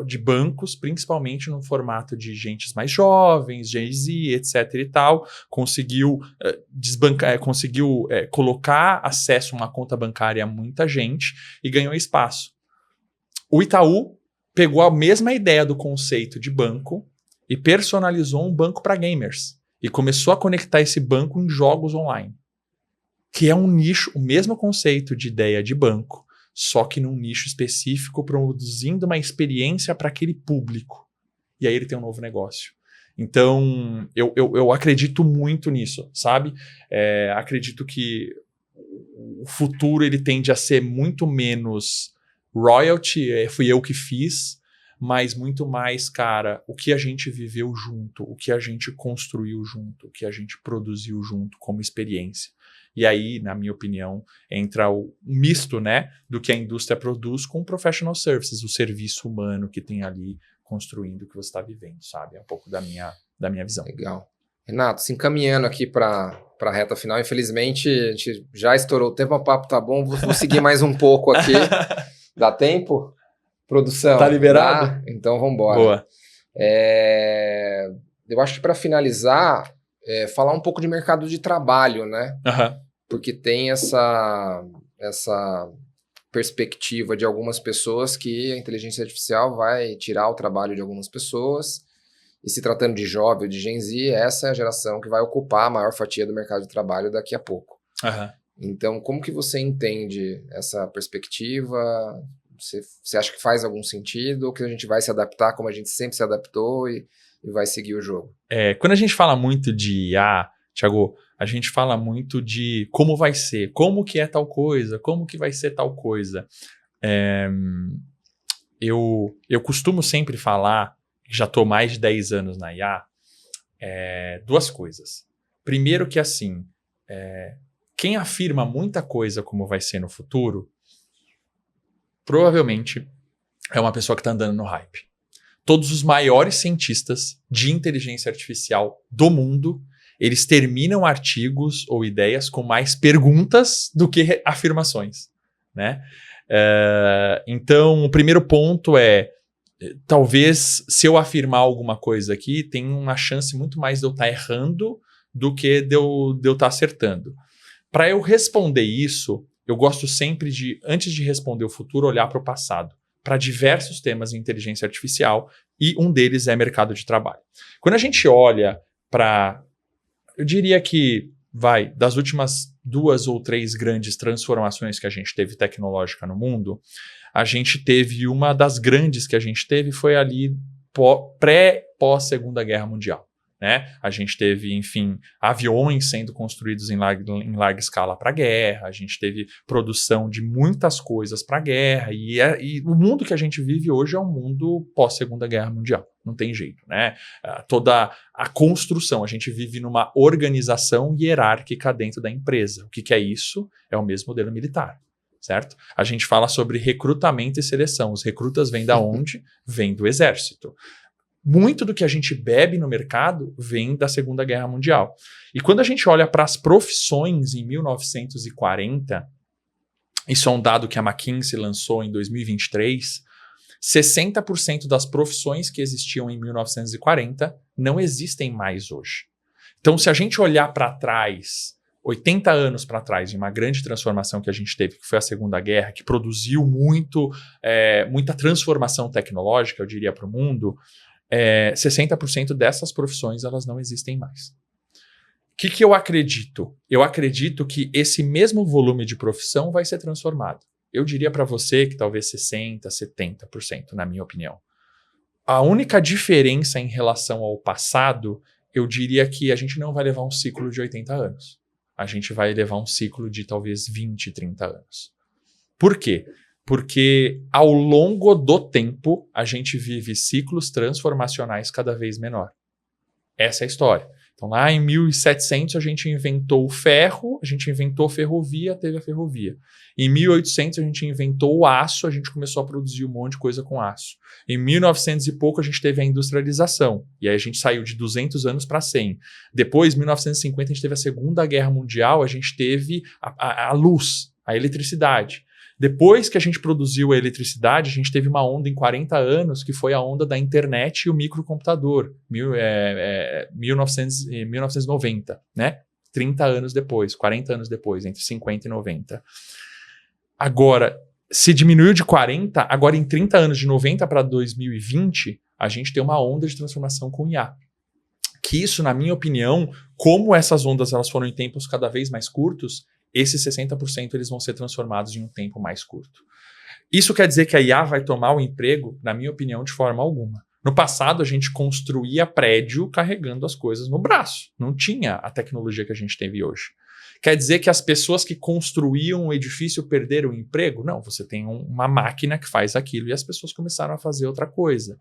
de bancos, principalmente no formato de gentes mais jovens, Gen Z, etc. e tal, conseguiu colocar acesso a uma conta bancária a muita gente e ganhou espaço. O Itaú pegou a mesma ideia do conceito de banco e personalizou um banco para gamers e começou a conectar esse banco em jogos online, que é um nicho, o mesmo conceito de ideia de banco, só que num nicho específico, produzindo uma experiência para aquele público. E aí ele tem um novo negócio. Então, eu acredito muito nisso, sabe? Acredito que o futuro ele tende a ser muito menos royalty, fui eu que fiz, mas muito mais, cara, o que a gente viveu junto, o que a gente construiu junto, o que a gente produziu junto como experiência. E aí, na minha opinião, entra o misto, né, do que a indústria produz com professional services, o serviço humano que tem ali construindo o que você está vivendo, sabe? É um pouco da minha visão. Legal. Renato, se encaminhando aqui para a reta final, infelizmente a gente já estourou o tempo, o papo tá bom, vou seguir mais um pouco aqui. Dá tempo? Produção? Tá liberado? Dá? Então vamos embora. Boa. Eu acho que para finalizar, falar um pouco de mercado de trabalho, né? Porque tem essa perspectiva de algumas pessoas que a inteligência artificial vai tirar o trabalho de algumas pessoas, e se tratando de jovem ou de Gen Z, essa é a geração que vai ocupar a maior fatia do mercado de trabalho daqui a pouco. Então, como que você entende essa perspectiva? Você acha que faz algum sentido, ou que a gente vai se adaptar como a gente sempre se adaptou e vai seguir o jogo? Quando a gente fala muito de IA, Thiago, a gente fala muito de como vai ser, como que é tal coisa, como que vai ser tal coisa. Eu costumo sempre falar, já estou mais de 10 anos na IA, duas coisas. Primeiro que assim, quem afirma muita coisa como vai ser no futuro, provavelmente é uma pessoa que está andando no hype. Todos os maiores cientistas de inteligência artificial do mundo, eles terminam artigos ou ideias com mais perguntas do que afirmações, né? Então, o primeiro ponto talvez se eu afirmar alguma coisa aqui, tem uma chance muito mais de eu estar errando do que de eu estar acertando. Para eu responder isso, eu gosto sempre de, antes de responder o futuro, olhar para o passado, para diversos temas em inteligência artificial, e um deles é mercado de trabalho. Quando a gente olha para, eu diria que, das últimas 2 ou 3 grandes transformações que a gente teve tecnológica no mundo, a gente teve uma das grandes que a gente teve foi ali pós-Segunda Guerra Mundial. Né? A gente teve, enfim, aviões sendo construídos em larga escala para a guerra, a gente teve produção de muitas coisas para a guerra, e o mundo que a gente vive hoje é um mundo pós-Segunda Guerra Mundial, não tem jeito, né? Toda a construção, a gente vive numa organização hierárquica dentro da empresa. O que é isso? É o mesmo modelo militar. Certo? A gente fala sobre recrutamento e seleção. Os recrutas vêm da onde? Vêm do exército. Muito do que a gente bebe no mercado vem da Segunda Guerra Mundial. E quando a gente olha para as profissões em 1940, isso é um dado que a McKinsey lançou em 2023, 60% das profissões que existiam em 1940 não existem mais hoje. Então, se a gente olhar para trás, 80 anos para trás, de uma grande transformação que a gente teve, que foi a Segunda Guerra, que produziu muita transformação tecnológica, eu diria, para o mundo, 60% dessas profissões elas não existem mais. O que eu acredito? Eu acredito que esse mesmo volume de profissão vai ser transformado. Eu diria para você que talvez 60%, 70%, na minha opinião. A única diferença em relação ao passado, eu diria que a gente não vai levar um ciclo de 80 anos. A gente vai levar um ciclo de talvez 20, 30 anos. Por quê? Porque ao longo do tempo, a gente vive ciclos transformacionais cada vez menor. Essa é a história. Então, lá em 1700, a gente inventou o ferro, a gente inventou ferrovia, teve a ferrovia. Em 1800, a gente inventou o aço, a gente começou a produzir um monte de coisa com aço. Em 1900 e pouco, a gente teve a industrialização. E aí a gente saiu de 200 anos para 100. Depois, em 1950, a gente teve a Segunda Guerra Mundial, a gente teve a luz, a eletricidade. Depois que a gente produziu a eletricidade, a gente teve uma onda em 40 anos, que foi a onda da internet e o microcomputador, 1990, né? 30 anos depois, 40 anos depois, entre 50 e 90. Agora, se diminuiu de 40, agora em 30 anos, de 90 para 2020, a gente tem uma onda de transformação com IA. Que isso, na minha opinião, como essas ondas elas foram em tempos cada vez mais curtos, esses 60% eles vão ser transformados em um tempo mais curto. Isso quer dizer que a IA vai tomar o emprego? Na minha opinião, de forma alguma. No passado, a gente construía prédio carregando as coisas no braço. Não tinha a tecnologia que a gente teve hoje. Quer dizer que as pessoas que construíam o edifício perderam o emprego? Não, você tem uma máquina que faz aquilo e as pessoas começaram a fazer outra coisa.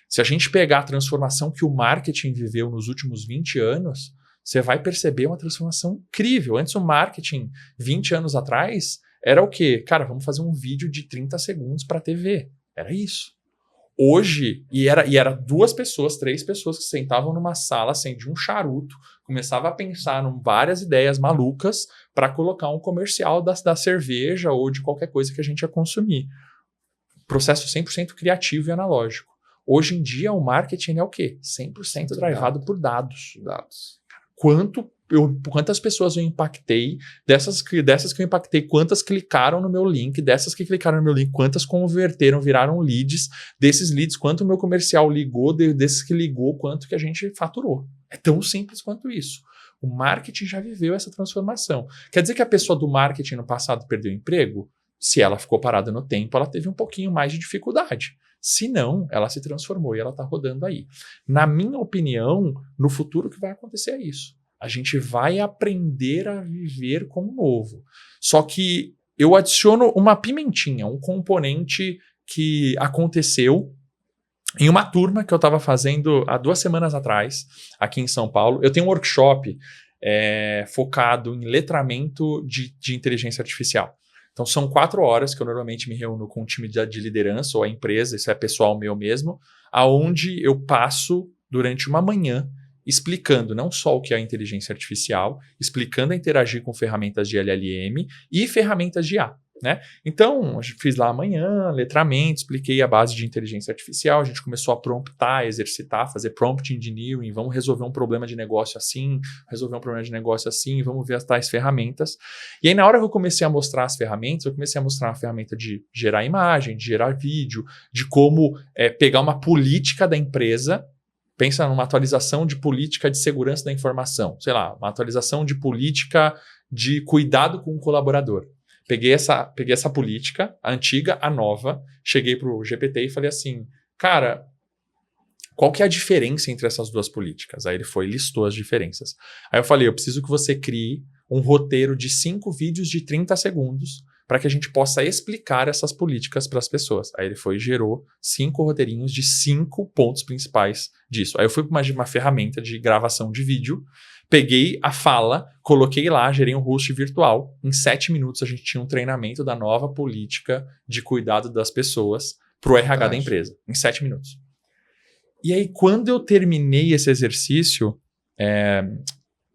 Se a gente pegar a transformação que o marketing viveu nos últimos 20 anos, você vai perceber uma transformação incrível. Antes o marketing, 20 anos atrás, era o quê? Cara, vamos fazer um vídeo de 30 segundos para a TV. Era isso. Hoje, e era 2 pessoas, 3 pessoas que sentavam numa sala, acendiam um charuto, começava a pensar em várias ideias malucas para colocar um comercial da cerveja ou de qualquer coisa que a gente ia consumir. Processo 100% criativo e analógico. Hoje em dia, o marketing é o quê? 100% drivado por dados. Quantas pessoas eu impactei, dessas que eu impactei, quantas clicaram no meu link, dessas que clicaram no meu link, quantas converteram, viraram leads, desses leads, quanto o meu comercial ligou, desses que ligou, quanto que a gente faturou. É tão simples quanto isso. O marketing já viveu essa transformação. Quer dizer que a pessoa do marketing no passado perdeu o emprego? Se ela ficou parada no tempo, ela teve um pouquinho mais de dificuldade. Se não, ela se transformou e ela está rodando aí. Na minha opinião, no futuro o que vai acontecer é isso. A gente vai aprender a viver com o novo. Só que eu adiciono uma pimentinha, um componente que aconteceu em uma turma que eu estava fazendo há 2 semanas atrás, aqui em São Paulo. Eu tenho um workshop focado em letramento de inteligência artificial. Então, são 4 horas que eu normalmente me reúno com um time de liderança ou a empresa, isso é pessoal meu mesmo, aonde eu passo durante uma manhã explicando não só o que é a inteligência artificial, explicando a interagir com ferramentas de LLM e ferramentas de IA. Né? Então, eu fiz lá amanhã, letramento, expliquei a base de inteligência artificial, a gente começou a promptar, exercitar, fazer prompt engineering, vamos resolver um problema de negócio assim, vamos ver as tais ferramentas. E aí, na hora que eu comecei a mostrar as ferramentas, eu comecei a mostrar a ferramenta de gerar imagem, de gerar vídeo, de como pegar uma política da empresa. Pensa numa atualização de política de segurança da informação, sei lá, uma atualização de política de cuidado com o colaborador. Peguei essa política, a antiga, a nova, cheguei para o GPT e falei assim, cara, qual que é a diferença entre essas 2 políticas? Aí ele foi e listou as diferenças. Aí eu falei, eu preciso que você crie um roteiro de 5 vídeos de 30 segundos para que a gente possa explicar essas políticas para as pessoas. Aí ele foi e gerou 5 roteirinhos de 5 pontos principais disso. Aí eu fui para uma ferramenta de gravação de vídeo, peguei a fala, coloquei lá, gerei um host virtual. Em 7 minutos a gente tinha um treinamento da nova política de cuidado das pessoas para o RH da empresa. Em 7 minutos. E aí, quando eu terminei esse exercício,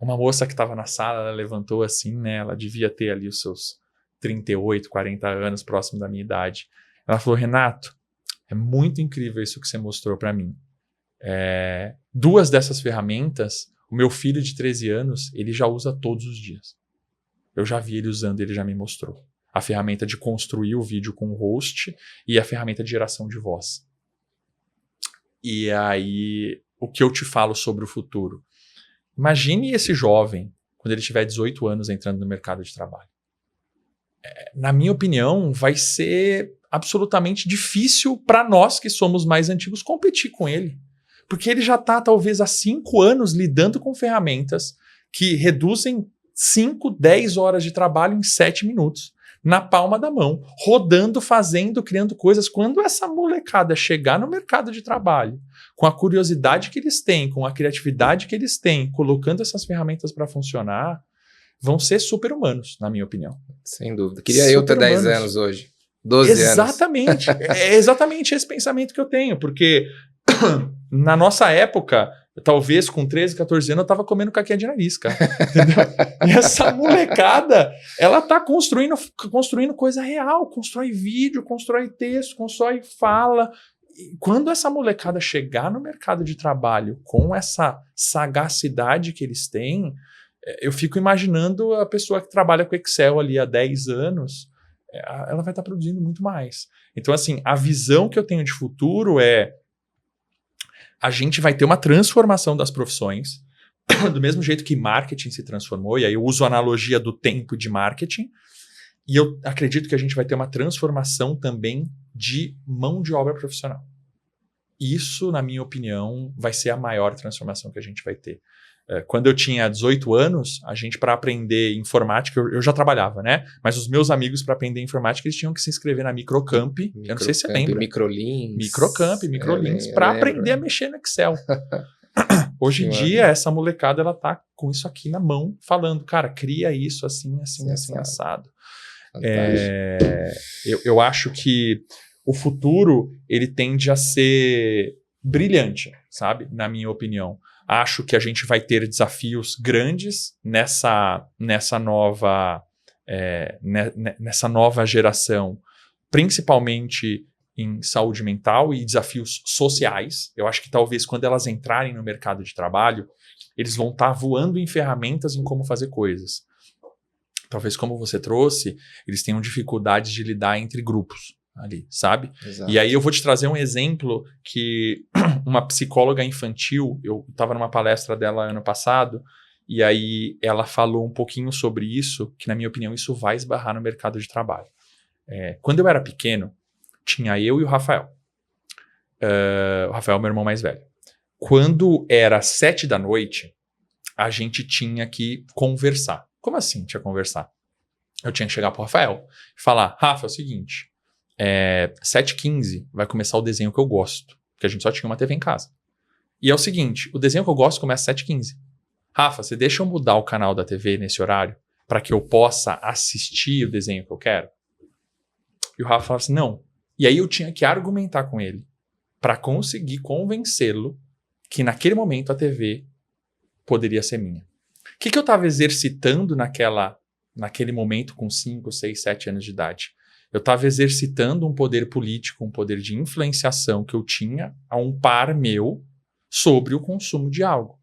uma moça que estava na sala, ela levantou assim, né? Ela devia ter ali os seus 38, 40 anos, próximo da minha idade. Ela falou, Renato, é muito incrível isso que você mostrou para mim. 2 dessas ferramentas, o meu filho de 13 anos, ele já usa todos os dias. Eu já vi ele usando, ele já me mostrou. A ferramenta de construir o vídeo com o host e a ferramenta de geração de voz. E aí, o que eu te falo sobre o futuro? Imagine esse jovem, quando ele tiver 18 anos, entrando no mercado de trabalho. Na minha opinião, vai ser absolutamente difícil para nós que somos mais antigos competir com ele. Porque ele já está, talvez, há 5 anos lidando com ferramentas que reduzem 5, 10 horas de trabalho em 7 minutos. Na palma da mão, rodando, fazendo, criando coisas. Quando essa molecada chegar no mercado de trabalho, com a curiosidade que eles têm, com a criatividade que eles têm, colocando essas ferramentas para funcionar, vão ser super-humanos, na minha opinião. Sem dúvida. Queria eu ter 10 anos hoje. 12 exatamente, anos. É exatamente esse pensamento que eu tenho, porque na nossa época, talvez com 13, 14 anos eu tava comendo caquinha de nariz, cara. Entendeu? E essa molecada, ela tá construindo coisa real, constrói vídeo, constrói texto, constrói fala. E quando essa molecada chegar no mercado de trabalho com essa sagacidade que eles têm, eu fico imaginando a pessoa que trabalha com Excel ali há 10 anos, ela vai estar produzindo muito mais. Então, assim, a visão que eu tenho de futuro é a gente vai ter uma transformação das profissões, do mesmo jeito que marketing se transformou, e aí eu uso a analogia do tempo de marketing, e eu acredito que a gente vai ter uma transformação também de mão de obra profissional. Isso, na minha opinião, vai ser a maior transformação que a gente vai ter. Quando eu tinha 18 anos, a gente, para aprender informática, eu já trabalhava, né? Mas os meus amigos, para aprender informática, eles tinham que se inscrever na Microcamp. Eu não sei se você lembra. Microlinks, para aprender a mexer no Excel. Hoje em dia, essa molecada, ela tá com isso aqui na mão, falando, cara, cria isso assim, assado. Eu acho que o futuro, ele tende a ser brilhante, sabe? Na minha opinião. Acho que a gente vai ter desafios grandes nessa nova geração, principalmente em saúde mental e desafios sociais. Eu acho que talvez quando elas entrarem no mercado de trabalho, eles vão estar voando em ferramentas em como fazer coisas. Talvez, como você trouxe, eles tenham dificuldades de lidar entre grupos ali, sabe? Exato. E aí eu vou te trazer um exemplo que uma psicóloga infantil, eu estava numa palestra dela ano passado, e aí ela falou um pouquinho sobre isso, que na minha opinião isso vai esbarrar no mercado de trabalho. Quando eu era pequeno, tinha eu e o Rafael. O Rafael é meu irmão mais velho. Quando era 7 da noite, a gente tinha que conversar. Como assim tinha que conversar? Eu tinha que chegar pro Rafael e falar, Rafa, é o seguinte, 7h15 vai começar o desenho que eu gosto, porque a gente só tinha uma TV em casa. E é o seguinte, o desenho que eu gosto começa às 7h15. Rafa, você deixa eu mudar o canal da TV nesse horário para que eu possa assistir o desenho que eu quero? E o Rafa falava assim, não. E aí eu tinha que argumentar com ele para conseguir convencê-lo que naquele momento a TV poderia ser minha. O que eu estava exercitando naquele momento com 5, 6, 7 anos de idade? Eu estava exercitando um poder político, um poder de influenciação que eu tinha a um par meu sobre o consumo de algo.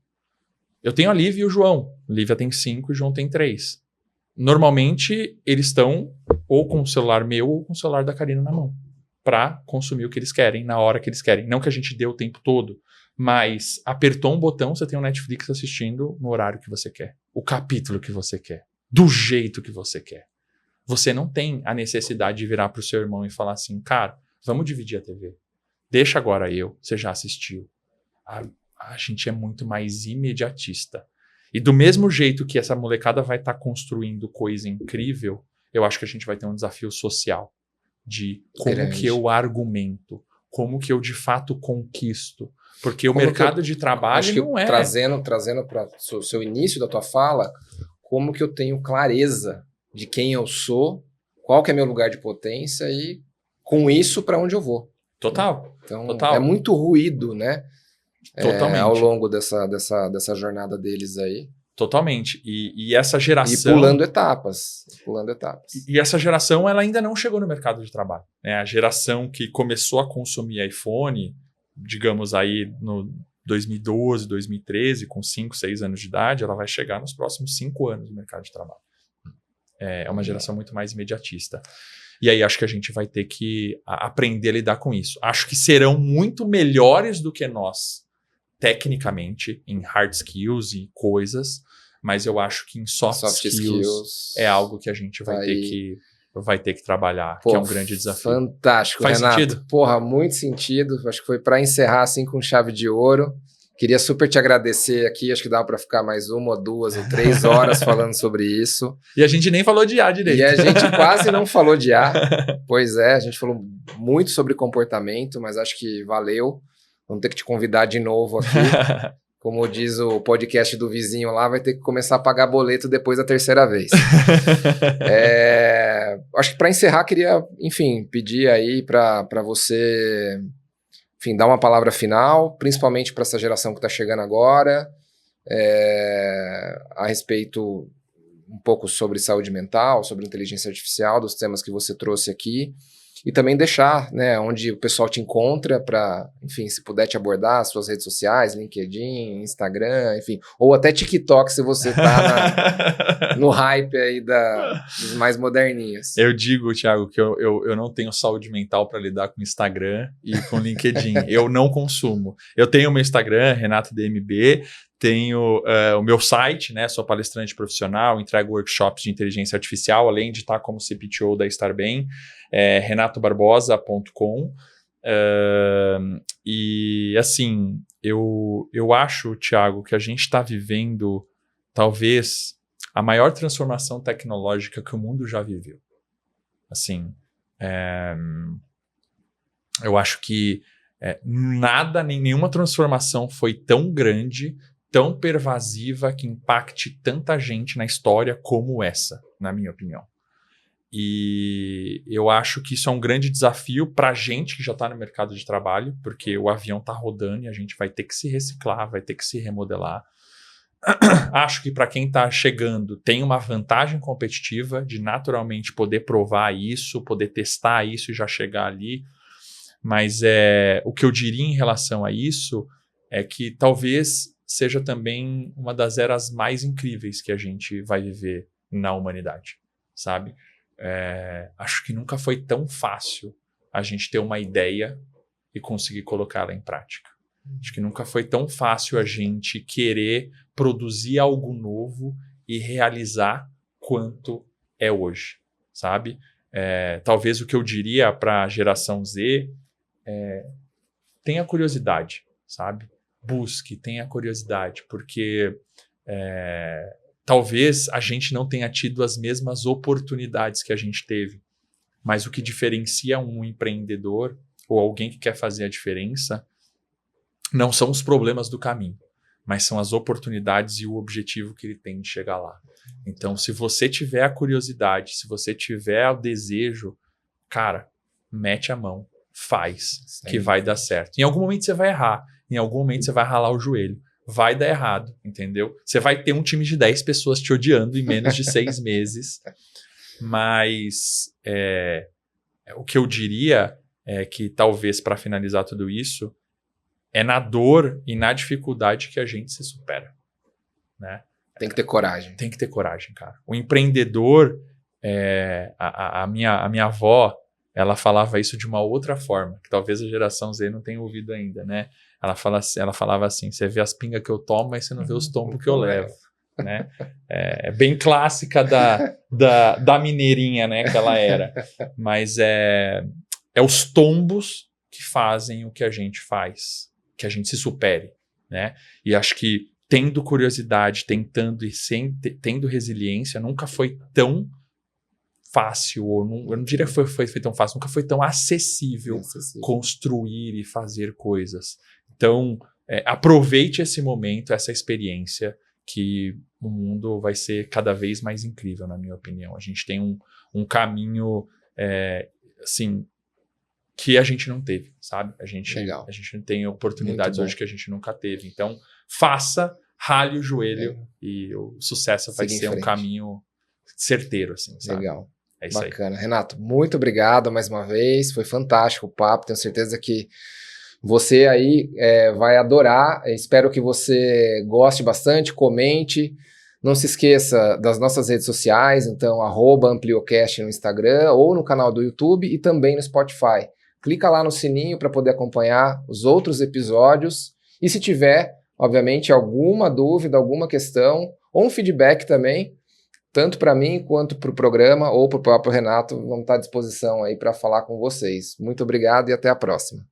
Eu tenho a Lívia e o João. A Lívia tem 5 e o João tem 3. Normalmente, eles estão ou com o celular meu ou com o celular da Karina na mão para consumir o que eles querem, na hora que eles querem. Não que a gente dê o tempo todo, mas apertou um botão, você tem o Netflix assistindo no horário que você quer. O capítulo que você quer. Do jeito que você quer. Você não tem a necessidade de virar para o seu irmão e falar assim, cara, vamos dividir a TV. Deixa agora você já assistiu. A gente é muito mais imediatista. E do mesmo jeito que essa molecada vai estar construindo coisa incrível, eu acho que a gente vai ter um desafio social de como que eu argumento, como que eu de fato conquisto. Porque o mercado de trabalho não é... Trazendo para o seu início da tua fala, como que eu tenho clareza de quem eu sou, qual que é meu lugar de potência e com isso para onde eu vou. Total. Então, total. É muito ruído, né? Totalmente. Ao longo dessa jornada deles aí. Totalmente. E essa geração... E pulando etapas. E essa geração, ela ainda não chegou no mercado de trabalho. Né? A geração que começou a consumir iPhone, digamos aí no 2012, 2013, com 5, 6 anos de idade, ela vai chegar nos próximos 5 anos no mercado de trabalho. É uma geração muito mais imediatista. E aí acho que a gente vai ter que aprender a lidar com isso. Acho que serão muito melhores do que nós, tecnicamente, em hard skills e coisas, mas eu acho que em soft skills é algo que a gente vai ter que trabalhar, que é um grande desafio. Fantástico, Faz Renato. Sentido? Porra, muito sentido. Acho que foi para encerrar assim com chave de ouro. Queria super te agradecer aqui, acho que dava para ficar mais 1 ou 2 ou 3 horas falando sobre isso. E a gente nem falou de IA direito. E a gente quase não falou de IA. Pois é, a gente falou muito sobre comportamento, mas acho que valeu. Vamos ter que te convidar de novo aqui. Como diz o podcast do vizinho lá, vai ter que começar a pagar boleto depois da 3ª vez. Acho que para encerrar, queria, enfim, pedir aí para você enfim, dar uma palavra final, principalmente para essa geração que está chegando agora, a respeito um pouco sobre saúde mental, sobre inteligência artificial, dos temas que você trouxe aqui, e também deixar, né, onde o pessoal te encontra para, enfim, se puder te abordar, as suas redes sociais, LinkedIn, Instagram, enfim, ou até TikTok, se você tá no hype aí dos mais moderninhos. Eu digo, Thiago, que eu não tenho saúde mental para lidar com Instagram e com LinkedIn. Eu não consumo. Eu tenho o meu Instagram, Renato DMB, tenho o meu site, né? Sou palestrante profissional, entrego workshops de inteligência artificial, além de estar como CPTO da Starbem, renatobarbosa.com. E assim, eu acho, Thiago, que a gente está vivendo talvez a maior transformação tecnológica que o mundo já viveu. Assim, eu acho que nenhuma transformação foi tão grande, tão pervasiva, que impacte tanta gente na história como essa, na minha opinião. E eu acho que isso é um grande desafio para a gente que já está no mercado de trabalho, porque o avião está rodando e a gente vai ter que se reciclar, vai ter que se remodelar. Acho que para quem está chegando tem uma vantagem competitiva de naturalmente poder provar isso, poder testar isso e já chegar ali. Mas o que eu diria em relação a isso é que talvez seja também uma das eras mais incríveis que a gente vai viver na humanidade, sabe? Acho que nunca foi tão fácil a gente ter uma ideia e conseguir colocá-la em prática. Acho que nunca foi tão fácil a gente querer produzir algo novo e realizar quanto é hoje, sabe? Talvez o que eu diria para a geração Z tenha curiosidade, sabe? Busque, tenha curiosidade, porque talvez a gente não tenha tido as mesmas oportunidades que a gente teve, mas o que diferencia um empreendedor ou alguém que quer fazer a diferença não são os problemas do caminho, mas são as oportunidades e o objetivo que ele tem de chegar lá. Então, se você tiver a curiosidade, se você tiver o desejo, cara, mete a mão, faz, que vai dar certo. Em algum momento você vai errar, em algum momento você vai ralar o joelho, vai dar errado, entendeu? Você vai ter um time de 10 pessoas te odiando em menos de 6 meses, mas o que eu diria é que talvez para finalizar tudo isso, é na dor e na dificuldade que a gente se supera, né? Tem que ter coragem. Tem que ter coragem, cara. O empreendedor, a minha avó, ela falava isso de uma outra forma, que talvez a geração Z não tenha ouvido ainda, né? Ela falava assim, você vê as pingas que eu tomo, mas você não vê os tombos que eu levo, né? Bem clássica da mineirinha, né, que ela era. Mas é os tombos que fazem o que a gente faz, que a gente se supere, né? E acho que tendo curiosidade, tentando e tendo resiliência, nunca foi tão fácil, eu não diria que foi tão fácil, nunca foi tão acessível construir e fazer coisas. Então, aproveite esse momento, essa experiência, que o mundo vai ser cada vez mais incrível, na minha opinião. A gente tem um caminho, assim, que a gente não teve, sabe? A gente não tem oportunidades hoje que a gente nunca teve. Então, rale o joelho e o sucesso vai ser um caminho certeiro, assim, sabe? Legal. É isso. Bacana. Aí. Renato, muito obrigado mais uma vez. Foi fantástico o papo. Tenho certeza que você aí vai adorar. Espero que você goste bastante, comente. Não se esqueça das nossas redes sociais, então @ampliocast no Instagram ou no canal do YouTube e também no Spotify. Clica lá no sininho para poder acompanhar os outros episódios. E se tiver, obviamente, alguma dúvida, alguma questão ou um feedback também, tanto para mim quanto para o programa ou para o próprio Renato, vamos estar à disposição aí para falar com vocês. Muito obrigado e até a próxima.